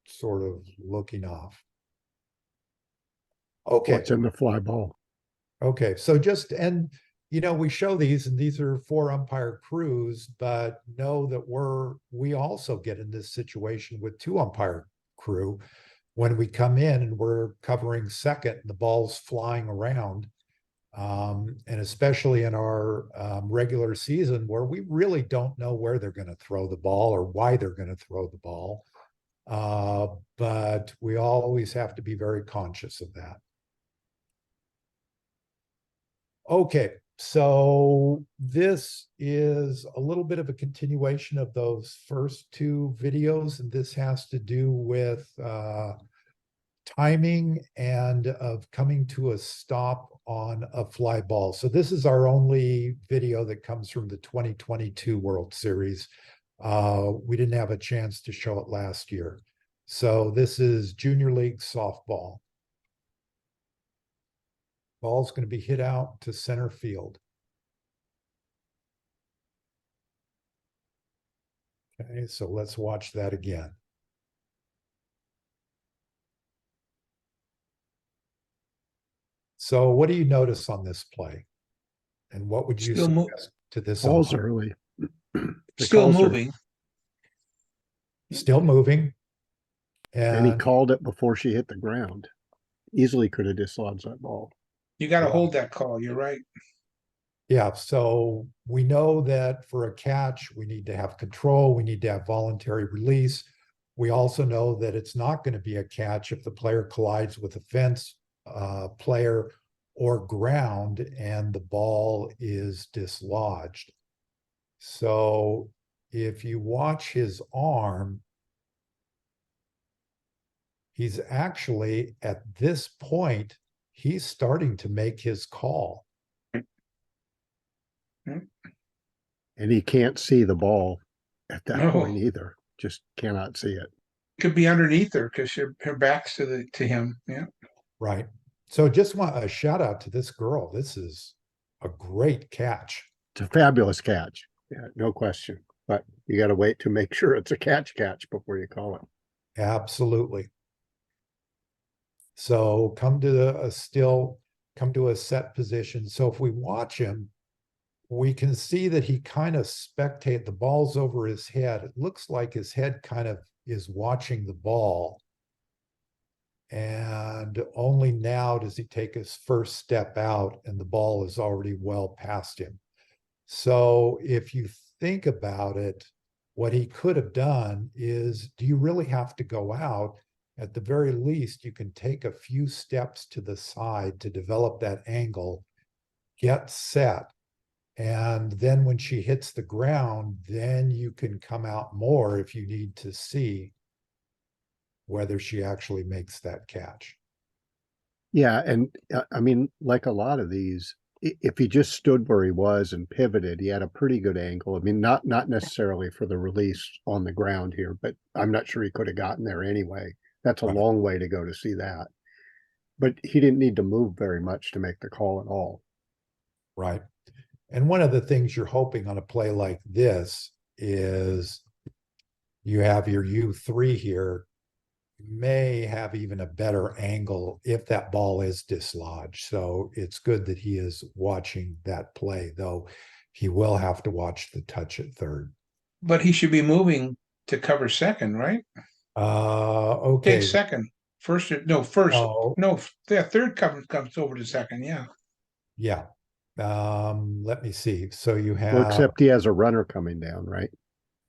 sort of looking off. Okay. What's in the fly ball? Okay. So we show these, and these are 4 umpire crews, but know that we also get in this situation with 2 umpire crew when we come in and we're covering second and the ball's flying around. And especially in our regular season where we really don't know where they're going to throw the ball or why they're going to throw the ball. But we always have to be very conscious of that. Okay, so this is a little bit of a continuation of those first 2 videos, and this has to do with timing and of coming to a stop on a fly ball. So this is our only video that comes from the 2022 World Series. We didn't have a chance to show it last year. So this is Junior League softball. Ball's going to be hit out to center field. Okay, so let's watch that again. So what do you notice on this play? And what would you suggest to this Ball's umpire? early. Still moving. Still moving. And he And called it before she hit the ground. Easily could have dislodged that ball. You got to Yeah. hold that call. You're right. yeah, so we know that for a catch, we need to have control. We need to have voluntary release. We also know that it's not going to be a catch if the player collides with a fence player or ground and the ball is dislodged. So if you watch his arm, he's actually at this point, he's starting to make his call. And he can't see the ball at that No. point either. Just cannot see it. could be underneath her because her back's to him. Yeah. Right. So just want a shout out to this girl. This is a great catch. It's a fabulous catch. Yeah, no question. But you got to wait to make sure it's a catch before you call it. Absolutely. So come to a set position. So if we watch him, we can see that he kind of spectate, the ball's over his head. It looks like his head kind of is watching the ball. And only now does he take his first step out and the ball is already well past him. So if you think about it, what he could have done is, do you really have to go out? At the very least, you can take a few steps to the side to develop that angle, get set. And then when she hits the ground, then you can come out more if you need to see whether she actually makes that catch. Yeah, and I mean, like a lot of these, if he just stood where he was and pivoted, he had a pretty good angle. I mean, not necessarily for the release on the ground here, but I'm not sure he could have gotten there anyway. That's a Right. long way to go to see that. But he didn't need to move very much to make the call at all. Right. And one of the things you're hoping on a play like this is you have your U3 here, may have even a better angle if that ball is dislodged. So it's good that he is watching that play, though he will have to watch the touch at third. But he should be moving to cover second, right? Okay. Take second. First. No, third cover comes over to second. Yeah. Yeah. Let me see. So you have, Well, except he has a runner coming down, right?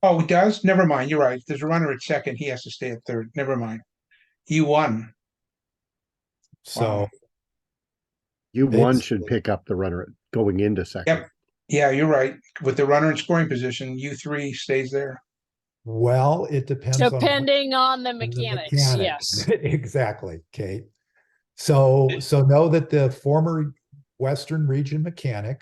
Oh, he does? Never mind. You're right. If there's a runner at second, he has to stay at third. Never mind. You won. so Wow. U1 should pick up the runner going into second. Yep. Yeah, you're right. With the runner in scoring position, U3 stays there. well, it depends on Depending on the the mechanics, mechanics. yes. Exactly, Kate. So know that the former Western region mechanic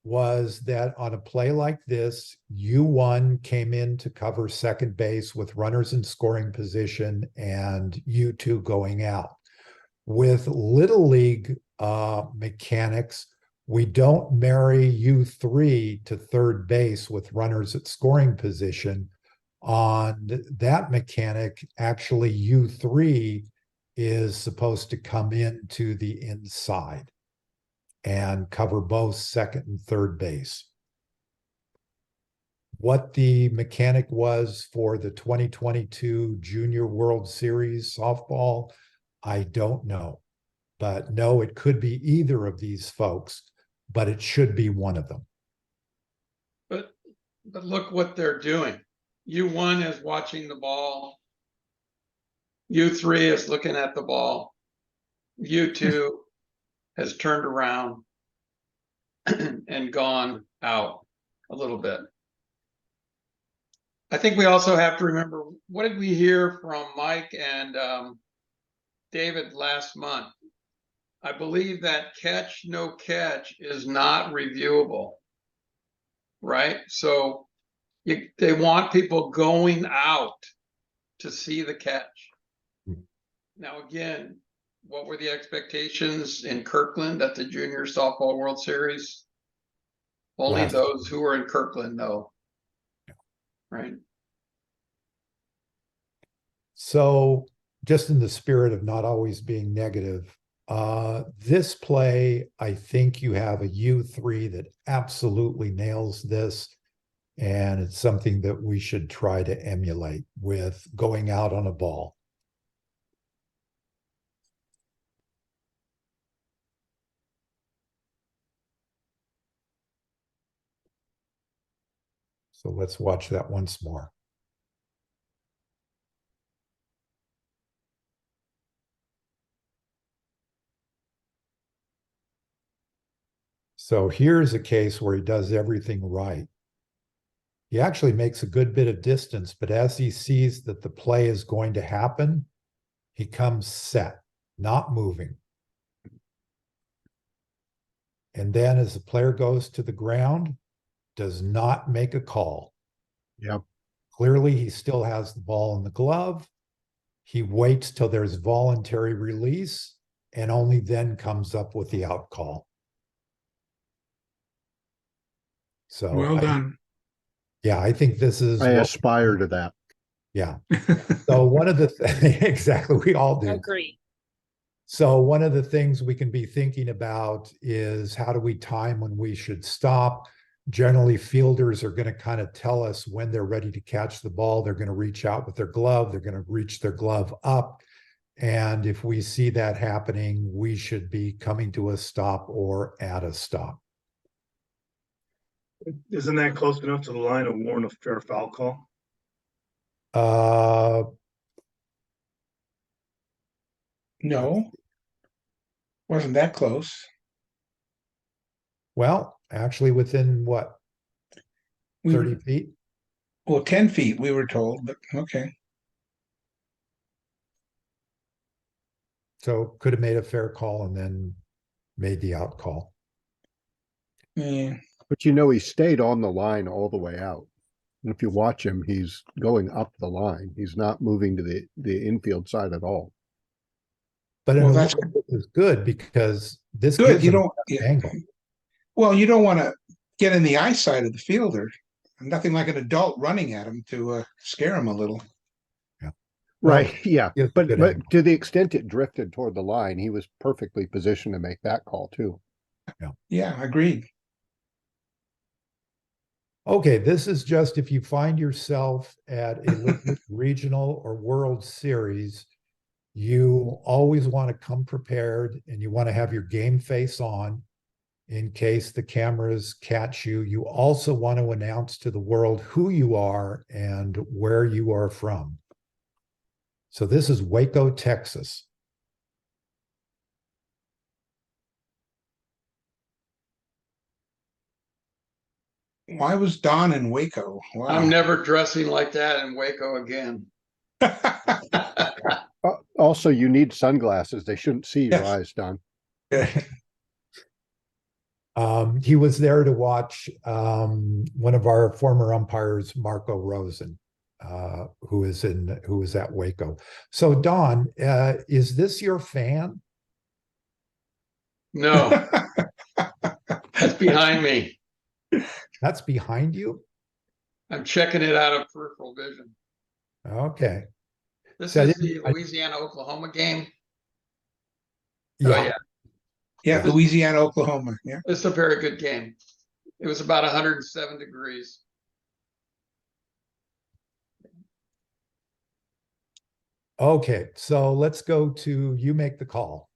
was that on a play like this, U1 came in to cover second base with runners in scoring position and U2 going out. With Little League mechanics, we don't marry U3 to third base with runners at scoring position. On that mechanic, actually U3 is supposed to come into the inside and cover both second and third base. What the mechanic was for the 2022 Junior World Series softball, I don't know. But no, it could be either of these folks, but it should be one of them. But look what they're doing. U1 is watching the ball. U3 is looking at the ball. U2 has turned around and gone out a little bit. I think we also have to remember, what did we hear from Mike and David last month? I believe that catch, no catch is not reviewable, right? So they want people going out to see the catch. Now, again, what were the expectations in Kirkland at the Junior Softball World Series? Only those who were in Kirkland know, right? So just in the spirit of not always being negative, this play, I think you have a U3 that absolutely nails this. And it's something that we should try to emulate with going out on a ball. So let's watch that once more. So here's a case where he does everything right. He actually makes a good bit of distance, but as he sees that the play is going to happen, he comes set, not moving. And then as the player goes to the ground, does not make a call. Yep. Clearly, he still has the ball in the glove. he waits till there's voluntary release and only then comes up with the out call. So Well done. yeah, I think this is I what- aspire to that. yeah. So one of the exactly, we all do. Agree. So one of the things we can be thinking about is how do we time when we should stop? Generally, fielders are going to kind of tell us when they're ready to catch the ball. They're going to reach out with their glove. They're going to reach their glove up. And if we see that happening, we should be coming to a stop or at a stop. Isn't that close enough to the line to warrant a fair foul call? No. Wasn't that close. Well, actually within what, We 30 were, feet? well, 10 feet, we were told, but okay. So could have made a fair call and then made the out call. Yeah. But you know, he stayed on the line all the way out. And if you watch him, he's going up the line. He's not moving to the infield side at all. But in Well, a that's way, this is good because this good. gives You him don't, an angle. well, you don't want to get in the eyesight of the fielder. Nothing like an adult running at him to scare him a little. Right. Yeah. gives a But good but angle. to the extent it drifted toward the line, he was perfectly positioned to make that call too. Yeah, agreed. Okay, this is just if you find yourself at a Little League regional or World Series, you always want to come prepared and you want to have your game face on in case the cameras catch you. You also want to announce to the world who you are and where you are from. So this is Waco, Texas. Why was Don in Waco? Wow. I'm never dressing like that in Waco again. Also, you need sunglasses. They shouldn't see your Yes. eyes, Don. He was there to watch one of our former umpires, Marco Rosen, who is at Waco. So Don, is this your fan? No, that's behind me. That's behind you? I'm checking it out of peripheral vision. Okay. This So I is the didn't- I- Louisiana-Oklahoma game. Yeah. Oh, yeah. Yeah, Louisiana, Oklahoma. Yeah. It's a very good game. It was about 107 degrees. Okay, so let's go to you make the call.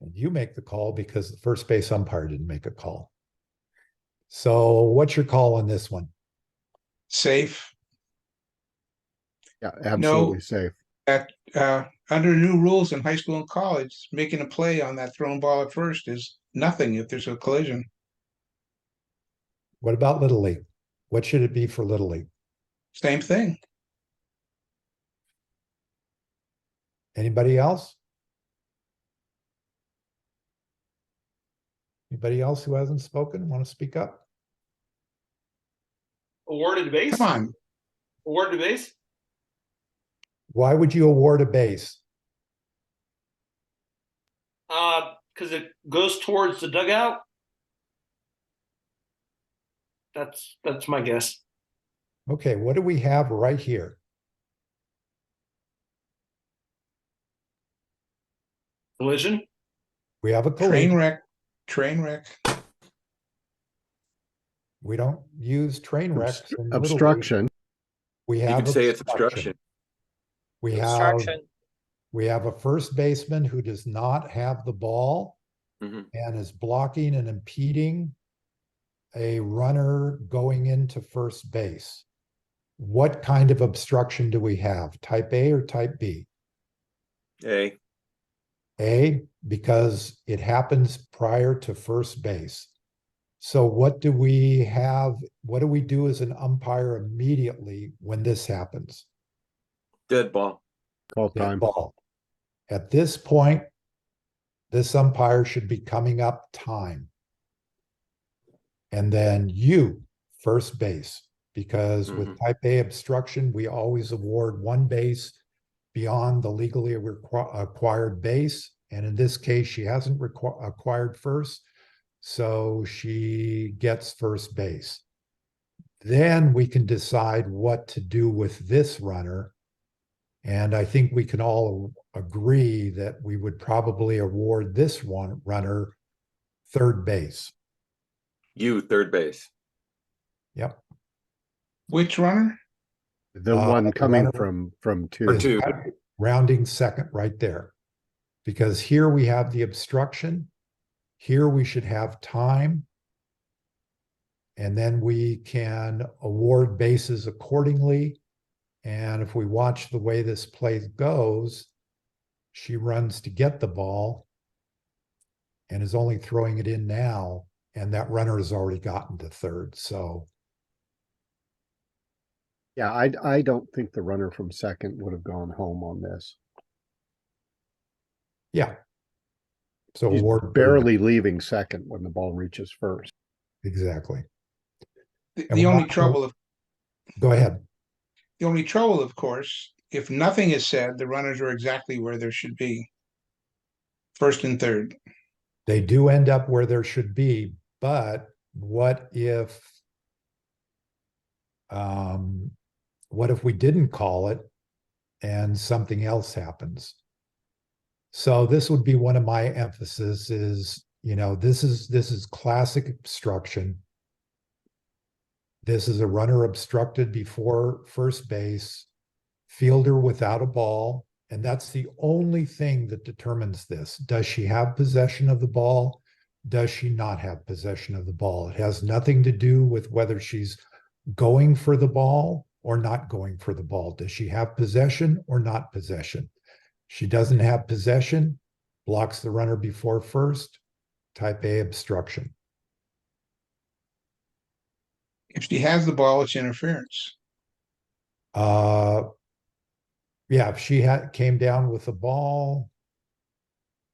And you make the call because the first base umpire didn't make a call. So what's your call on this one? Safe. Yeah, absolutely safe. That under new rules in high school and college, making a play on that thrown ball at first is nothing if there's a collision. What about Little League? What should it be for Little League? Same thing. Anybody else? Anybody else who hasn't spoken want to speak up? Awarded to base? Come on. Awarded to base? Why would you award a base? Because it goes towards the dugout. That's my guess. Okay, what do we have right here? Collision? We have a Train collision. wreck. Train wreck. We don't use train wrecks. in Little League. Obstruction. We You have could say it's obstruction. We have Obstruction. we have a first baseman who does not have the ball Mhm. and is blocking and impeding a runner going into first base. What kind of obstruction do we have? Type A or type B? A, A, because it happens prior to first base. So what do we have? What do we do as an umpire immediately when this happens? dead ball. Call Dead time. ball. At this point, this umpire should be coming up time. And then you, first base, because with type A obstruction, we always award one base beyond the legally acquired base. And in this case, she hasn't acquired first, so she gets first base. Then we can decide what to do with this runner. And I think we can all agree that we would probably award this one runner third base. You, third base. Yep. Which runner? The the one coming runner from For two. two. Rounding second right there. Because here we have the obstruction. Here we should have time. And then we can award bases accordingly. And if we watch the way this play goes, she runs to get the ball and is only throwing it in now. And that runner has already gotten to third. So Yeah, I don't think the runner from second would have gone home on this. yeah. So He's award third. barely leaving second when the ball reaches first. Exactly. The, And the we're only not- trouble, of Go ahead. the only trouble, of course, if nothing is said, the runners are exactly where there should be. First and third. They do end up where there should be, but what if we didn't call it and something else happens? So this would be one of my emphasis is, this is classic obstruction. This is a runner obstructed before first base, fielder without a ball, and that's the only thing that determines this. Does she have possession of the ball? Does she not have possession of the ball? It has nothing to do with whether she's going for the ball or not going for the ball. Does she have possession or not possession? She doesn't have possession, blocks the runner before first, type A obstruction. If she has the ball, it's interference. Yeah, if she came down with the ball,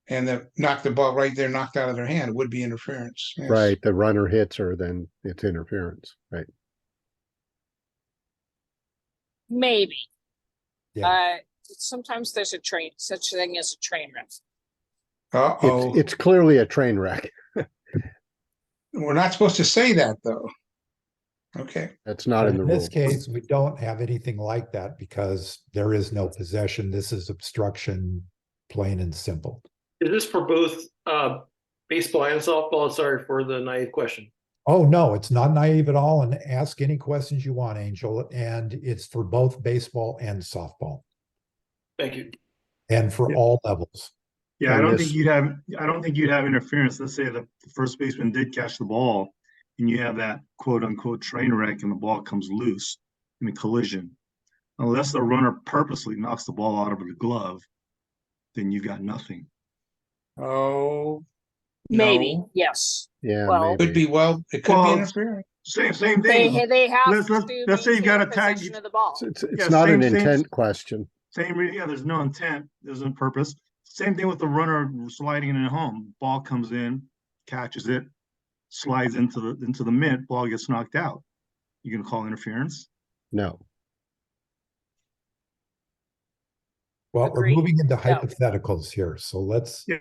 And then knocked the ball right there, knocked out of their hand, it would be interference. Yes. Right, the runner hits her, then it's interference, right? Maybe. yeah, Sometimes there's such a thing as a train wreck. Uh-oh. It's clearly a train wreck. We're not supposed to say that, though. Okay. That's not but in the in this rules. case, we don't have anything like that because there is no possession. This is obstruction, plain and simple. Is this for both baseball and softball? Sorry for the naive question. Oh, no, it's not naive at all. And ask any questions you want, Angel. And it's for both baseball and softball Thank you. and for Yeah. all levels. Yeah, And I don't this- think you'd have interference. Let's say the first baseman did catch the ball and you have that quote unquote train wreck and the ball comes loose in a collision. Unless the runner purposely knocks the ball out of the glove, then you got nothing. Oh, Maybe, no. yes. Yeah, Well, Could maybe. be, well, it could be Well, interference. Same thing. They have Let's- let's- to let's say you got maintain a tag- possession of the ball. It's Yeah, not an same- intent question. Yeah, there's no intent, there's no purpose. Same thing with the runner sliding in at home. Ball comes in, catches it, slides into the mitt, ball gets knocked out. You gonna call interference? No. Well, Agreed. we're moving into No. hypotheticals here. So let's Yeah.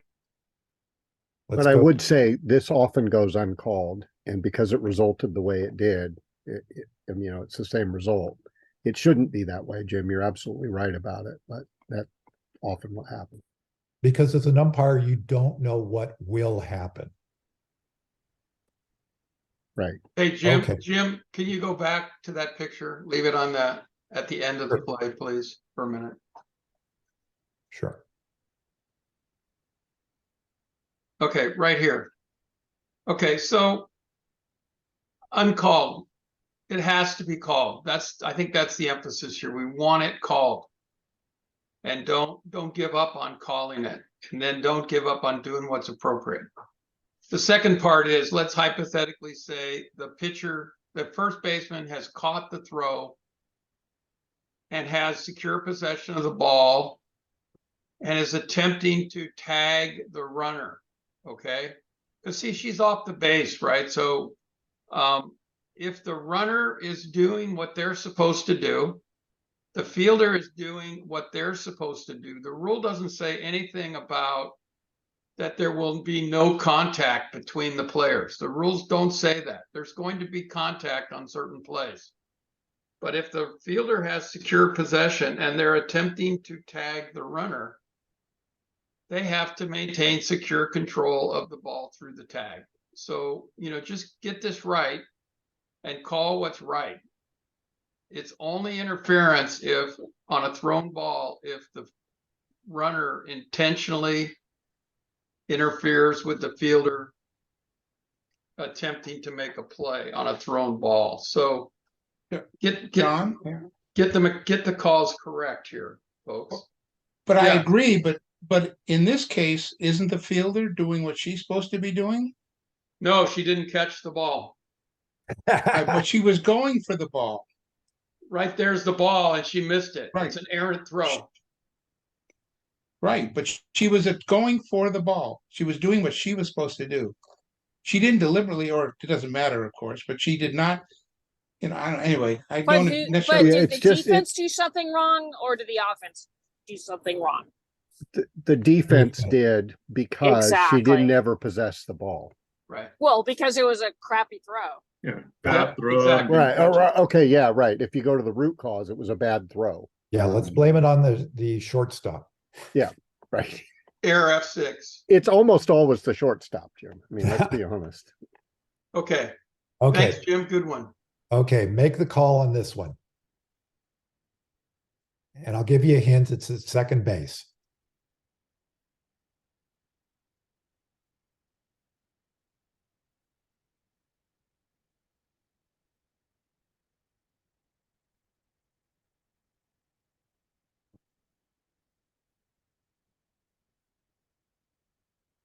But I go. would say this often goes uncalled, and because it resulted the way it did, and, it's the same result. It shouldn't be that way, Jim. You're absolutely right about it, but that often what happens. Because as an umpire, you don't know what will happen. Right. Hey, Jim, Okay. Jim, can you go back to that picture? Leave it on that at the end of the play, please, for a minute. Sure. Okay, right here. Okay, so uncalled. It has to be called. I think that's the emphasis here. We want it called. And don't give up on calling it. And then don't give up on doing what's appropriate. The second part is, let's hypothetically say the first baseman has caught the throw and has secure possession of the ball and is attempting to tag the runner, okay? Because see, she's off the base, right? So if the runner is doing what they're supposed to do, the fielder is doing what they're supposed to do. The rule doesn't say anything about that there will be no contact between the players. The rules don't say that. There's going to be contact on certain plays. But if the fielder has secure possession and they're attempting to tag the runner, they have to maintain secure control of the ball through the tag. So, just get this right and call what's right. It's only interference if on a thrown ball, if the runner intentionally interferes with the fielder attempting to make a play on a thrown ball. So get John? the calls correct here, folks. But I Yeah. agree, but in this case, isn't the fielder doing what she's supposed to be doing? No, she didn't catch the ball. But she was going for the ball. Right there's the ball and she missed it. Right. It's an errant throw. Right, but she was going for the ball. She was doing what she was supposed to do. She didn't deliberately, or it doesn't matter, of course, but she did not, anyway, I But don't did necessarily. Yeah, the it's just- defense do something wrong, or did the offense do something wrong? The defense Defense. did because she Exactly. didn't ever possess the ball. Right. Well, because it was a crappy throw. Yeah, Yeah, bad throw. exactly. Right. All right. Okay. Yeah. Right. If you go to the root cause, it was a bad throw. Yeah, let's blame it on the shortstop. Right. Error F6. It's almost always the shortstop, Jim. I mean, let's be honest. Okay. Okay, Thanks, Jim. Good one. okay, make the call on this one. And I'll give you a hint, it's at second base.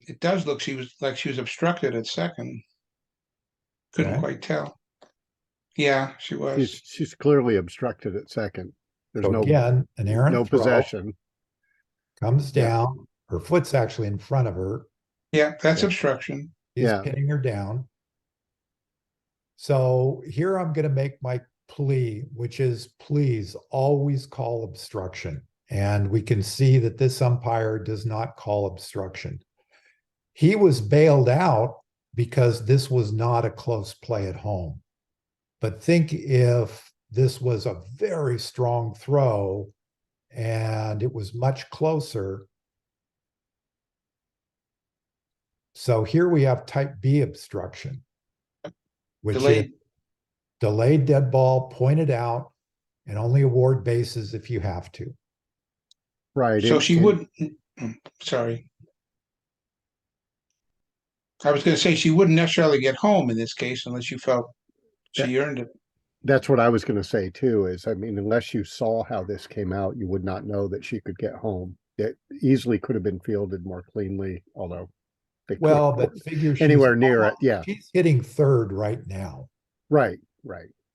It does look she was obstructed at second. Couldn't Okay. quite tell. Yeah, she was. She's clearly obstructed at second. There's So no again, an errant no throw possession. comes Yeah. down, her foot's actually in front of her. Yeah, that's Yeah. obstruction. He's Yeah. pinning her down. So here I'm going to make my plea, which is please always call obstruction. And we can see that this umpire does not call obstruction. He was bailed out because this was not a close play at home. But think if this was a very strong throw and it was much closer. So here we have type B obstruction, which is Delayed. delayed dead ball, pointed out, and only award bases if you have to. Right. So and- she and- wouldn't, sorry. I was gonna say she wouldn't necessarily get home in this case unless you felt she earned it. That's what I was going to say too, is I mean, unless you saw how this came out, you would not know that she could get home. It easily could have been fielded more cleanly, although they Well, couldn't but figure she's anywhere near it. almost- Yeah. She's hitting third right now. Right.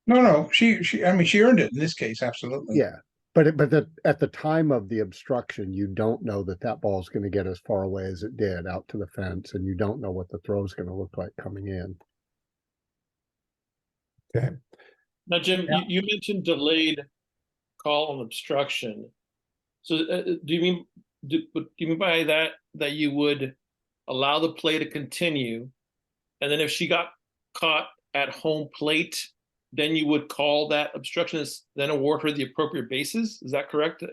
No, she earned it in this case, absolutely. Yeah. But at the time of the obstruction, you don't know that ball is going to get as far away as it did out to the fence, and you don't know what the throw is going to look like coming in. Okay. Now, Jim, Yeah. you mentioned delayed call on obstruction. So do you mean by that you would allow the play to continue, and then if she got caught at home plate, then you would call that obstruction, then award her the appropriate bases? Is that correct?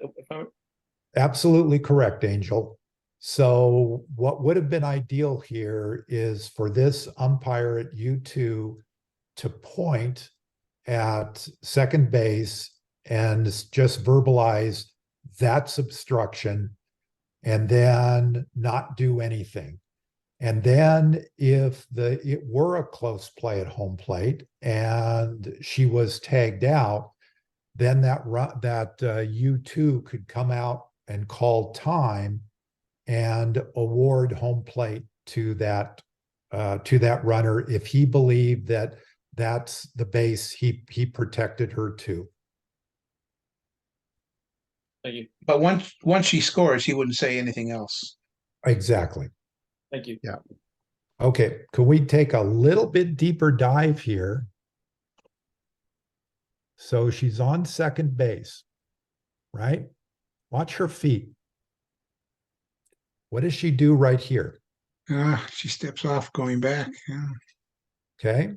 Absolutely correct, Angel. So what would have been ideal here is for this umpire at U2 to point at second base and just verbalize that's obstruction and then not do anything. And then if it were a close play at home plate and she was tagged out, then that U2 could come out and call time and award home plate to that runner if he believed that that's the base he protected her to. Thank you. But once she scores, he wouldn't say anything else. Exactly. Thank you. Okay, could we take a little bit deeper dive here? So she's on second base, right? Watch her feet. What does she do right here? She steps off going back. Yeah. Okay.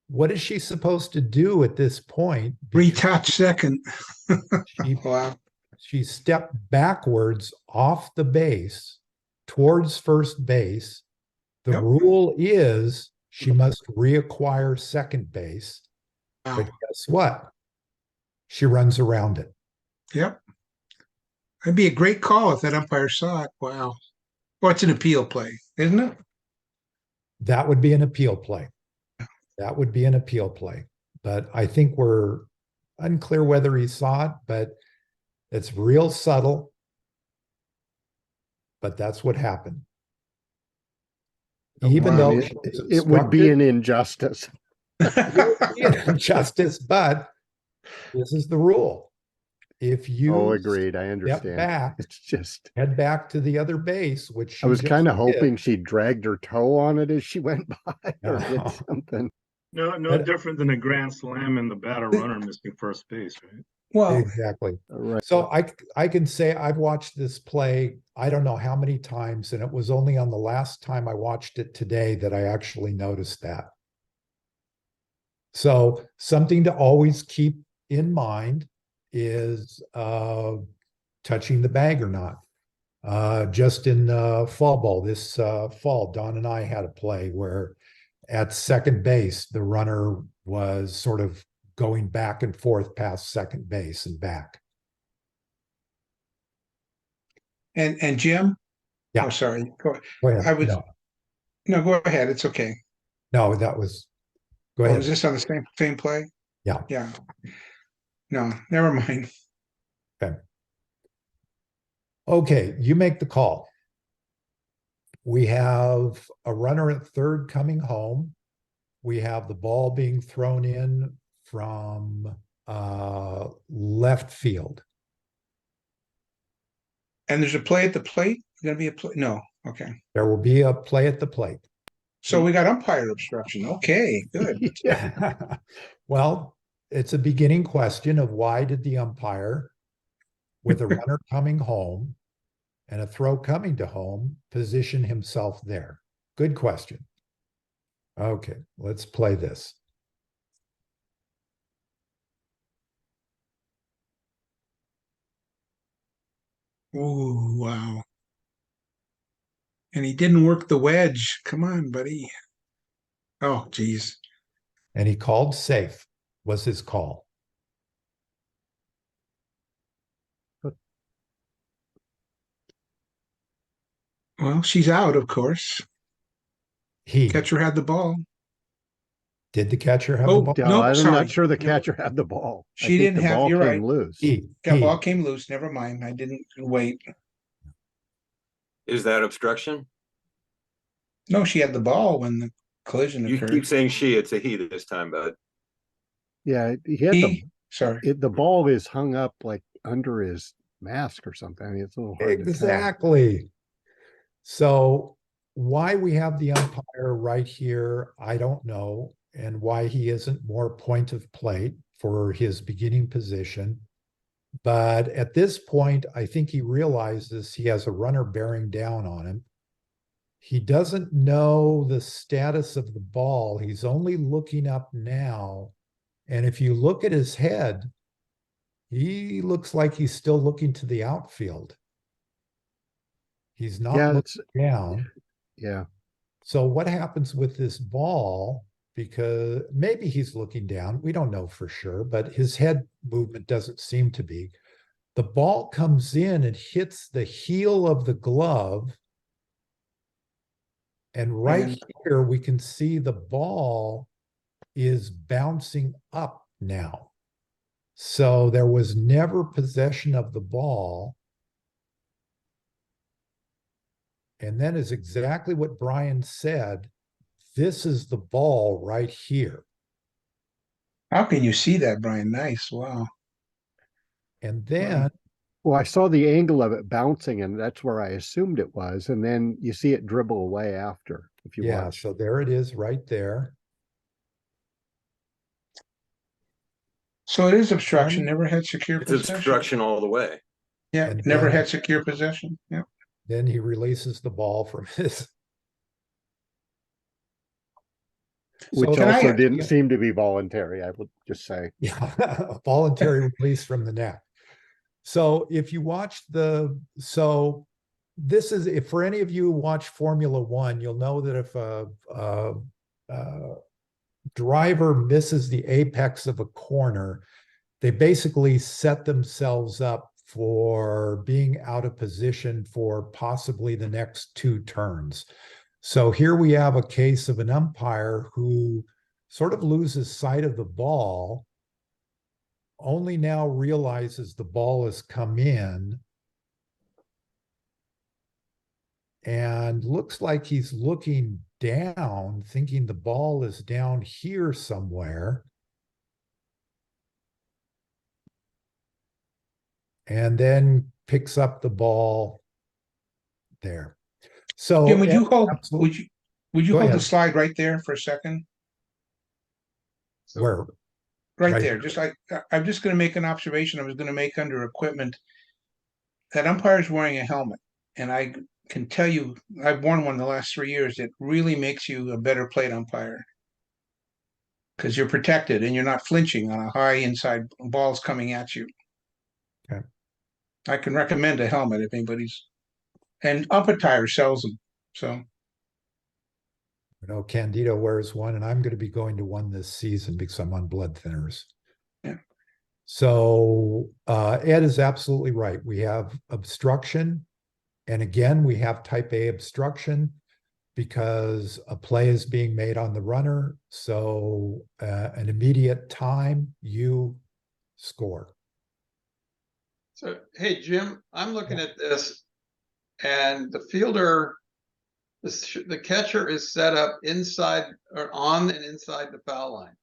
What is she supposed to do at this point? Retouch second. She, Wow. she stepped backwards off the base towards first base. The Yep. rule is she must reacquire second base. Wow. But guess what? She runs around it. Yep. That'd be a great call if that umpire saw it. Wow. Well, it's an appeal play, isn't it? That would be an appeal play. That would be an appeal play. But I think we're unclear whether he saw it, but it's real subtle. But that's what happened. Even Well, though it would be an injustice. injustice, but this is the rule. If you Oh, agreed. I step understand. back, It's just, head back to the other base, which I was she kind of just did. hoping she dragged her toe on it as she went by or did No. something. No But- different than a grand slam and the batter runner missing first base, right? Well, Exactly. Right. So I can say I've watched this play, I don't know how many times, and it was only on the last time I watched it today that I actually noticed that. So something to always keep in mind is touching the bag or not. Just in fall ball this fall, Don and I had a play where at second base, the runner was sort of going back and forth past second base and back. and Jim? Yeah. Oh, sorry. Go Go ahead. No, go ahead. It's okay. No, that was, go Oh, ahead. is this on the same play? Yeah. Yeah. No, never mind. Okay, you make the call. We have a runner at third coming home. We have the ball being thrown in from left field. And there's a play at the plate? Gonna be a play? No. Okay. There will be a play at the plate. So we got umpire obstruction. Okay, good. Yeah. Well, it's a beginning question of why did the umpire, with a runner coming home and a throw coming to home, position himself there? Good question. Okay, let's play this. Ooh, wow. And he didn't work the wedge. Come on, buddy. Oh, geez. And he called safe, was his call. Well, she's out, of course. He Catcher had the ball. did the catcher have Oh, the ball? Yeah, No, I'm sorry. not sure the No. catcher had the ball. I She think didn't the have- ball you're came right. loose. Yeah, ball came loose. Never mind. I didn't wait. Is that obstruction? No, she had the ball when the collision You occurred. keep saying she, it's a he this time, but Yeah, he had the Sorry. the ball is hung up like under his mask or something. I mean, it's a little hard to tell. Exactly. So why we have the umpire right here, I don't know, and why he isn't more point of plate for his beginning position. But at this point, I think he realizes he has a runner bearing down on him. He doesn't know the status of the ball. He's only looking up now. And if you look at his head, he looks like he's still looking to the outfield. He's not Yeah, looking down. Yeah. So what happens with this ball? Because maybe he's looking down. We don't know for sure, but his head movement doesn't seem to be. The ball comes in and hits the heel of the glove And right And- here, we can see the ball is bouncing up now. So there was never possession of the ball. And then is exactly what Brian said. This is the ball right here. How can you see that, Brian? Nice. Wow. And then, Well, I saw the angle of it bouncing, and that's where I assumed it was. And then you see it dribble away after, if you yeah, watch. so there it is right there. So it is obstruction. And- Never had secure It's possession. obstruction all the way. Yeah, And never then- had secure possession. Yeah. Then he releases the ball from his. Which So- also I- didn't yeah. seem to be voluntary, I would just say. Yeah, a voluntary release from the net. So if you watch so this is, if for any of you who watch Formula One, you'll know that if a driver misses the apex of a corner, they basically set themselves up for being out of position for possibly the next 2 turns. So here we have a case of an umpire who sort of loses sight of the ball, only now realizes the ball has come in, and looks like he's looking down, thinking the ball is down here somewhere. And then picks up the ball there. So Jim, would you hold, absolutely. would you Go hold the ahead. slide right there for a second? So Where? Right Right there, here. just like, I'm just gonna make an observation I was gonna make under equipment. That umpire's wearing a helmet, and I can tell you, I've worn one the last 3 years, it really makes you a better plate umpire. Because you're protected and you're not flinching on a high inside balls coming at you. Okay. I can recommend a helmet if anybody's, and umpire sells them, so. You know, Candido wears one, and I'm going to be going to one this season because I'm on blood thinners. Yeah. So Ed is absolutely right. We have obstruction. And again, we have type A obstruction because a play is being made on the runner. So an immediate time, you score. So, hey, Jim, I'm looking at this and the fielder, the catcher is set up inside or on and inside the foul line.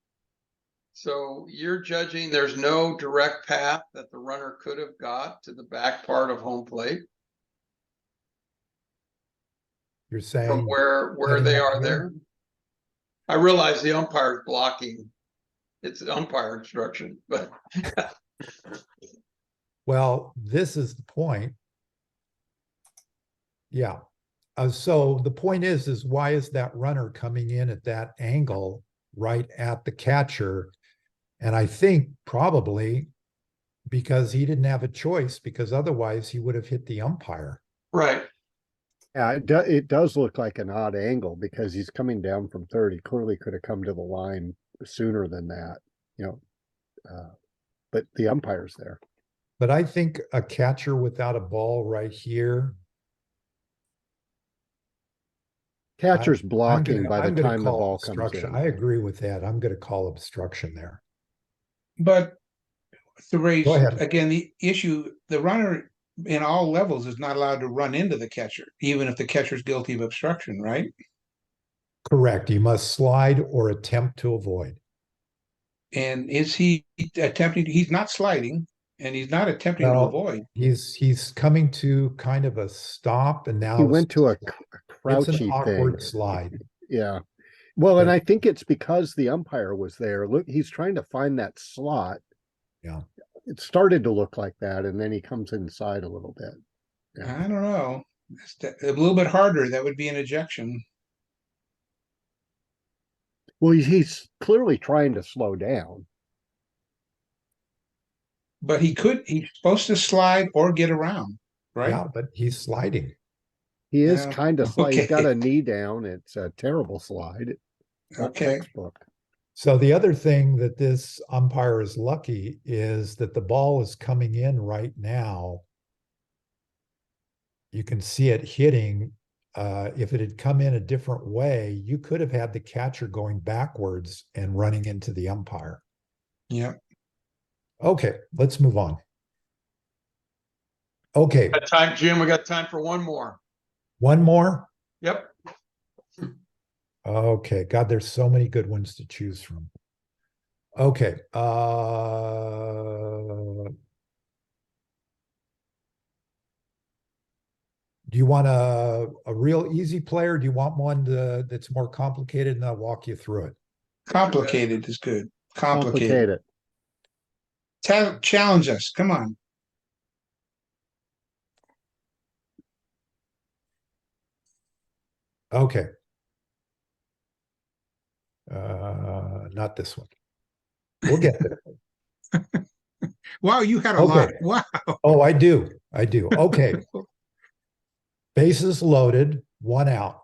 So you're judging there's no direct path that the runner could have got to the back part of home plate You're from saying where setting they up are here? there. I realize the umpire's blocking. It's umpire instruction, but well, this is the point. Yeah. So the point is why is that runner coming in at that angle right at the catcher? And I think probably because he didn't have a choice, because otherwise he would have hit the umpire. right. Yeah, it does look like an odd angle because he's coming down from third. He clearly could have come to the line sooner than that, but the umpire's there. But I think a catcher without a ball right here. Catcher's I'm blocking gonna- by the I'm gonna time the call ball comes obstruction. in. I agree with that. I'm going to call obstruction there. But the race, Go ahead. again, the issue, the runner in all levels is not allowed to run into the catcher, even if the catcher's guilty of obstruction, right? Correct. You must slide or attempt to avoid. And is he attempting, he's not sliding and he's not attempting to Well, avoid. He's coming to kind of a stop, and now He went to a it's an crouchy awkward thing. slide. Yeah. Well, and But- I think it's because the umpire was there. Look, he's trying to find that slot. Yeah. It started to look like that, and then he comes inside a little bit. Yeah. I don't know. A little bit harder, that would be an ejection. Well, he's clearly trying to slow down. But he's supposed to slide or get around, right? Yeah, but he's sliding. He is Yeah, kind of slide. He's got okay. a knee down. It's a terrible slide. Not Okay. textbook. So the other thing that this umpire is lucky is that the ball is coming in right now. You can see it hitting if it had come in a different way, you could have had the catcher going backwards and running into the umpire. Yeah. Okay, let's move on. Okay, Got time, Jim, we got time for one more. one more. Yep. Okay, God, there's so many good ones to choose from. Okay, do you want a real easy player? Do you want one that's more complicated, and I'll walk you through it? Complicated is good. Complicated. Complicated. Challenge us. Come on. Okay. Not this one. We'll get there. Wow, you had a Okay. lot. Wow. Oh, I do. Okay. Bases loaded, one out.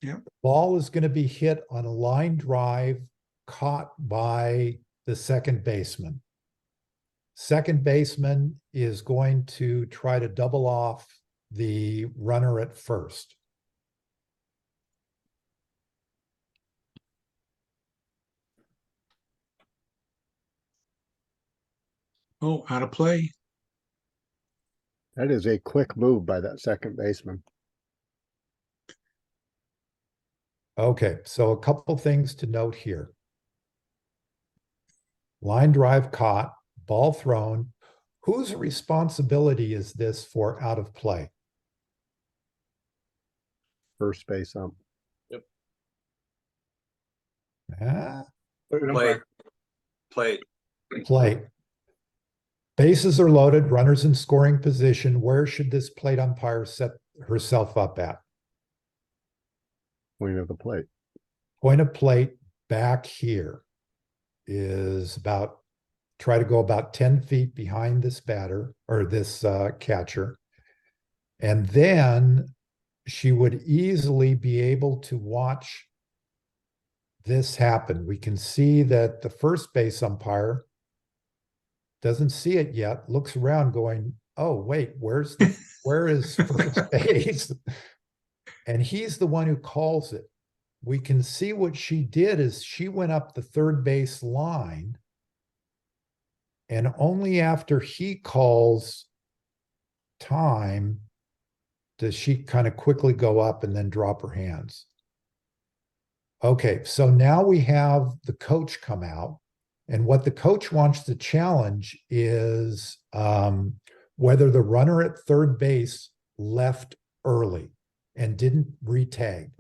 Yep. Ball is going to be hit on a line drive caught by the second baseman. Second baseman is going to try to double off the runner at first. Oh, out of play. That is a quick move by that second baseman. Okay, so a couple things to note here. Line drive caught, ball thrown. Whose responsibility is this for out of play? First base ump. Ah, Play. plate. Bases are loaded, runners in scoring position. Where should this plate umpire set herself up at? Point of the plate. Point of plate back here is about, try to go about 10 feet behind this batter or this catcher. And then she would easily be able to watch this happen. We can see that the first base umpire doesn't see it yet, looks around going, oh, wait, where is first base? And he's the one who calls it. We can see what she did is she went up the third base line, and only after he calls time does she kind of quickly go up and then drop her hands. Okay, so now we have the coach come out, and what the coach wants to challenge is whether the runner at third base left early and didn't retag.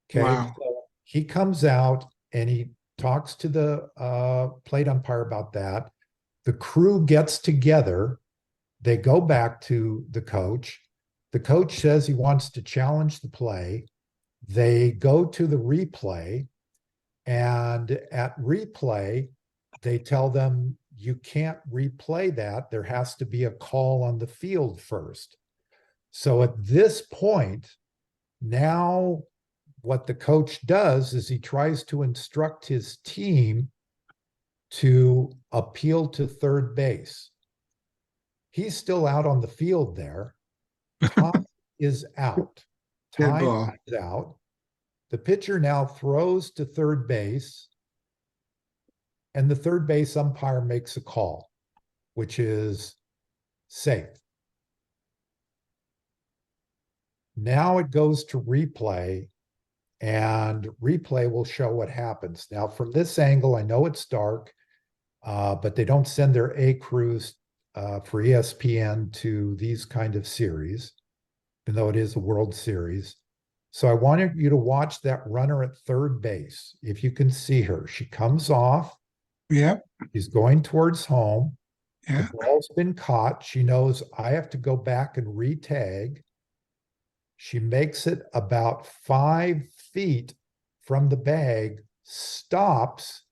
Okay, Wow. so he comes out and he talks to the plate umpire about that. The crew gets together. They go back to the coach. The coach says he wants to challenge the play. They go to the replay, and at replay, they tell them, you can't replay that. There has to be a call on the field first. So at this point, now what the coach does is he tries to instruct his team to appeal to third base. He's still out on the field there. Time is out. Dead Time ball. is out. The pitcher now throws to third base, and the third base umpire makes a call, which is safe. Now it goes to replay, and replay will show what happens. Now, from this angle, I know it's dark, but they don't send their A crews for ESPN to these kind of series, even though it is a World Series. So I wanted you to watch that runner at third base. If you can see her, she comes off. Yep. She's going towards home. Yeah. The ball's been caught. She knows I have to go back and retag. She makes it about 5 feet from the bag, stops,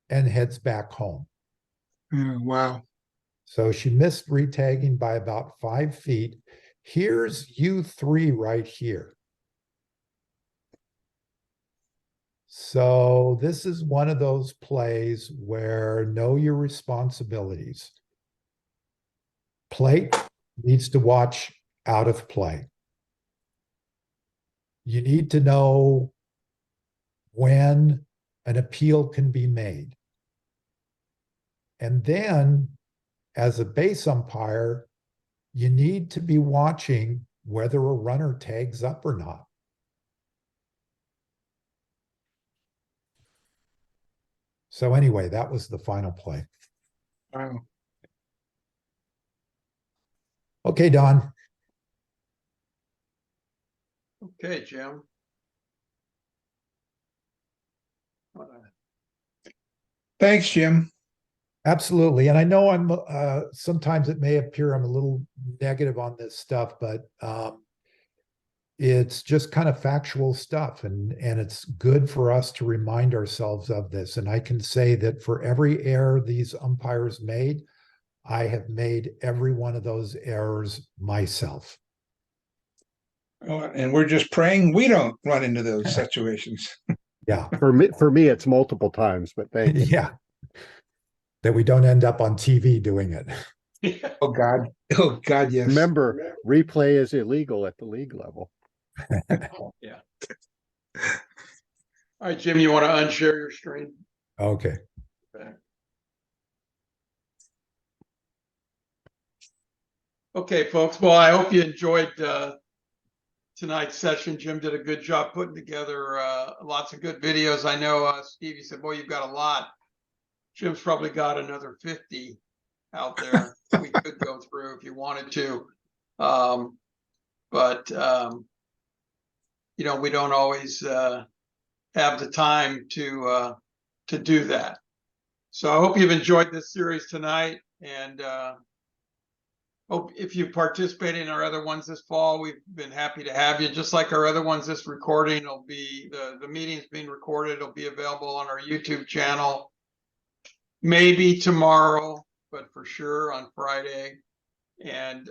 and heads back home. Wow. So she missed retagging by about 5 feet. Here's U3 right here. So this is one of those plays where know your responsibilities. Plate, needs to watch out of play. You need to know when an appeal can be made. And then, as a base umpire, you need to be watching whether a runner tags up or not. So anyway, that was the final play. Wow. Okay, Don. Okay, Jim. Thanks, Jim. Absolutely. And I know I'm sometimes it may appear I'm a little negative on this stuff, but it's just kind of factual stuff, and it's good for us to remind ourselves of this. And I can say that for every error these umpires made, I have made every one of those errors myself. Oh, and we're just praying we don't run into those situations. Yeah. For me, it's multiple times, but thank you. Yeah. That we don't end up on TV doing it. Oh God. Oh God, yes. Remember, replay is illegal at the league level. Yeah. All right, Jim, you want to unshare your screen? Okay. Okay, folks. Well, I hope you enjoyed tonight's session. Jim did a good job putting together lots of good videos. I know Stevie said, boy, you've got a lot. Jim's probably got another 50 out there we could go through if you wanted to. But you know, we don't always have the time to do that. So I hope you've enjoyed this series tonight, and hope if you participate in our other ones this fall, we've been happy to have you. Just like our other ones, this recording will be the meeting's being recorded. It'll be available on our YouTube channel. Maybe tomorrow, but for sure on Friday. And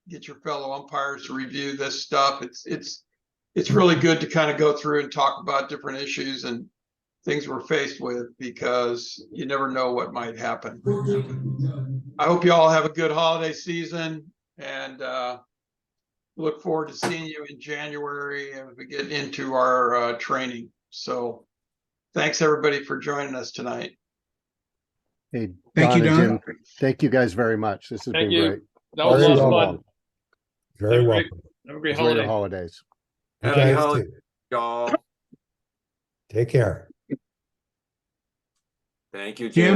get your fellow umpires to review this stuff. It's really good to kind of go through and talk about different issues and things we're faced with, because you never know what might happen. I hope you all have a good holiday season, and look forward to seeing you in January as we get into our training. So thanks everybody for joining us tonight. Hey, Thank you, Don and Don. Jim, thank you guys very much. This has Thank been you. great. That was a Very lot of well. fun. Very Have a well. great- Have a great Enjoy holiday. your holidays. You Happy guys holidays, too. y'all. Take care. Thank you, Jim? Jim.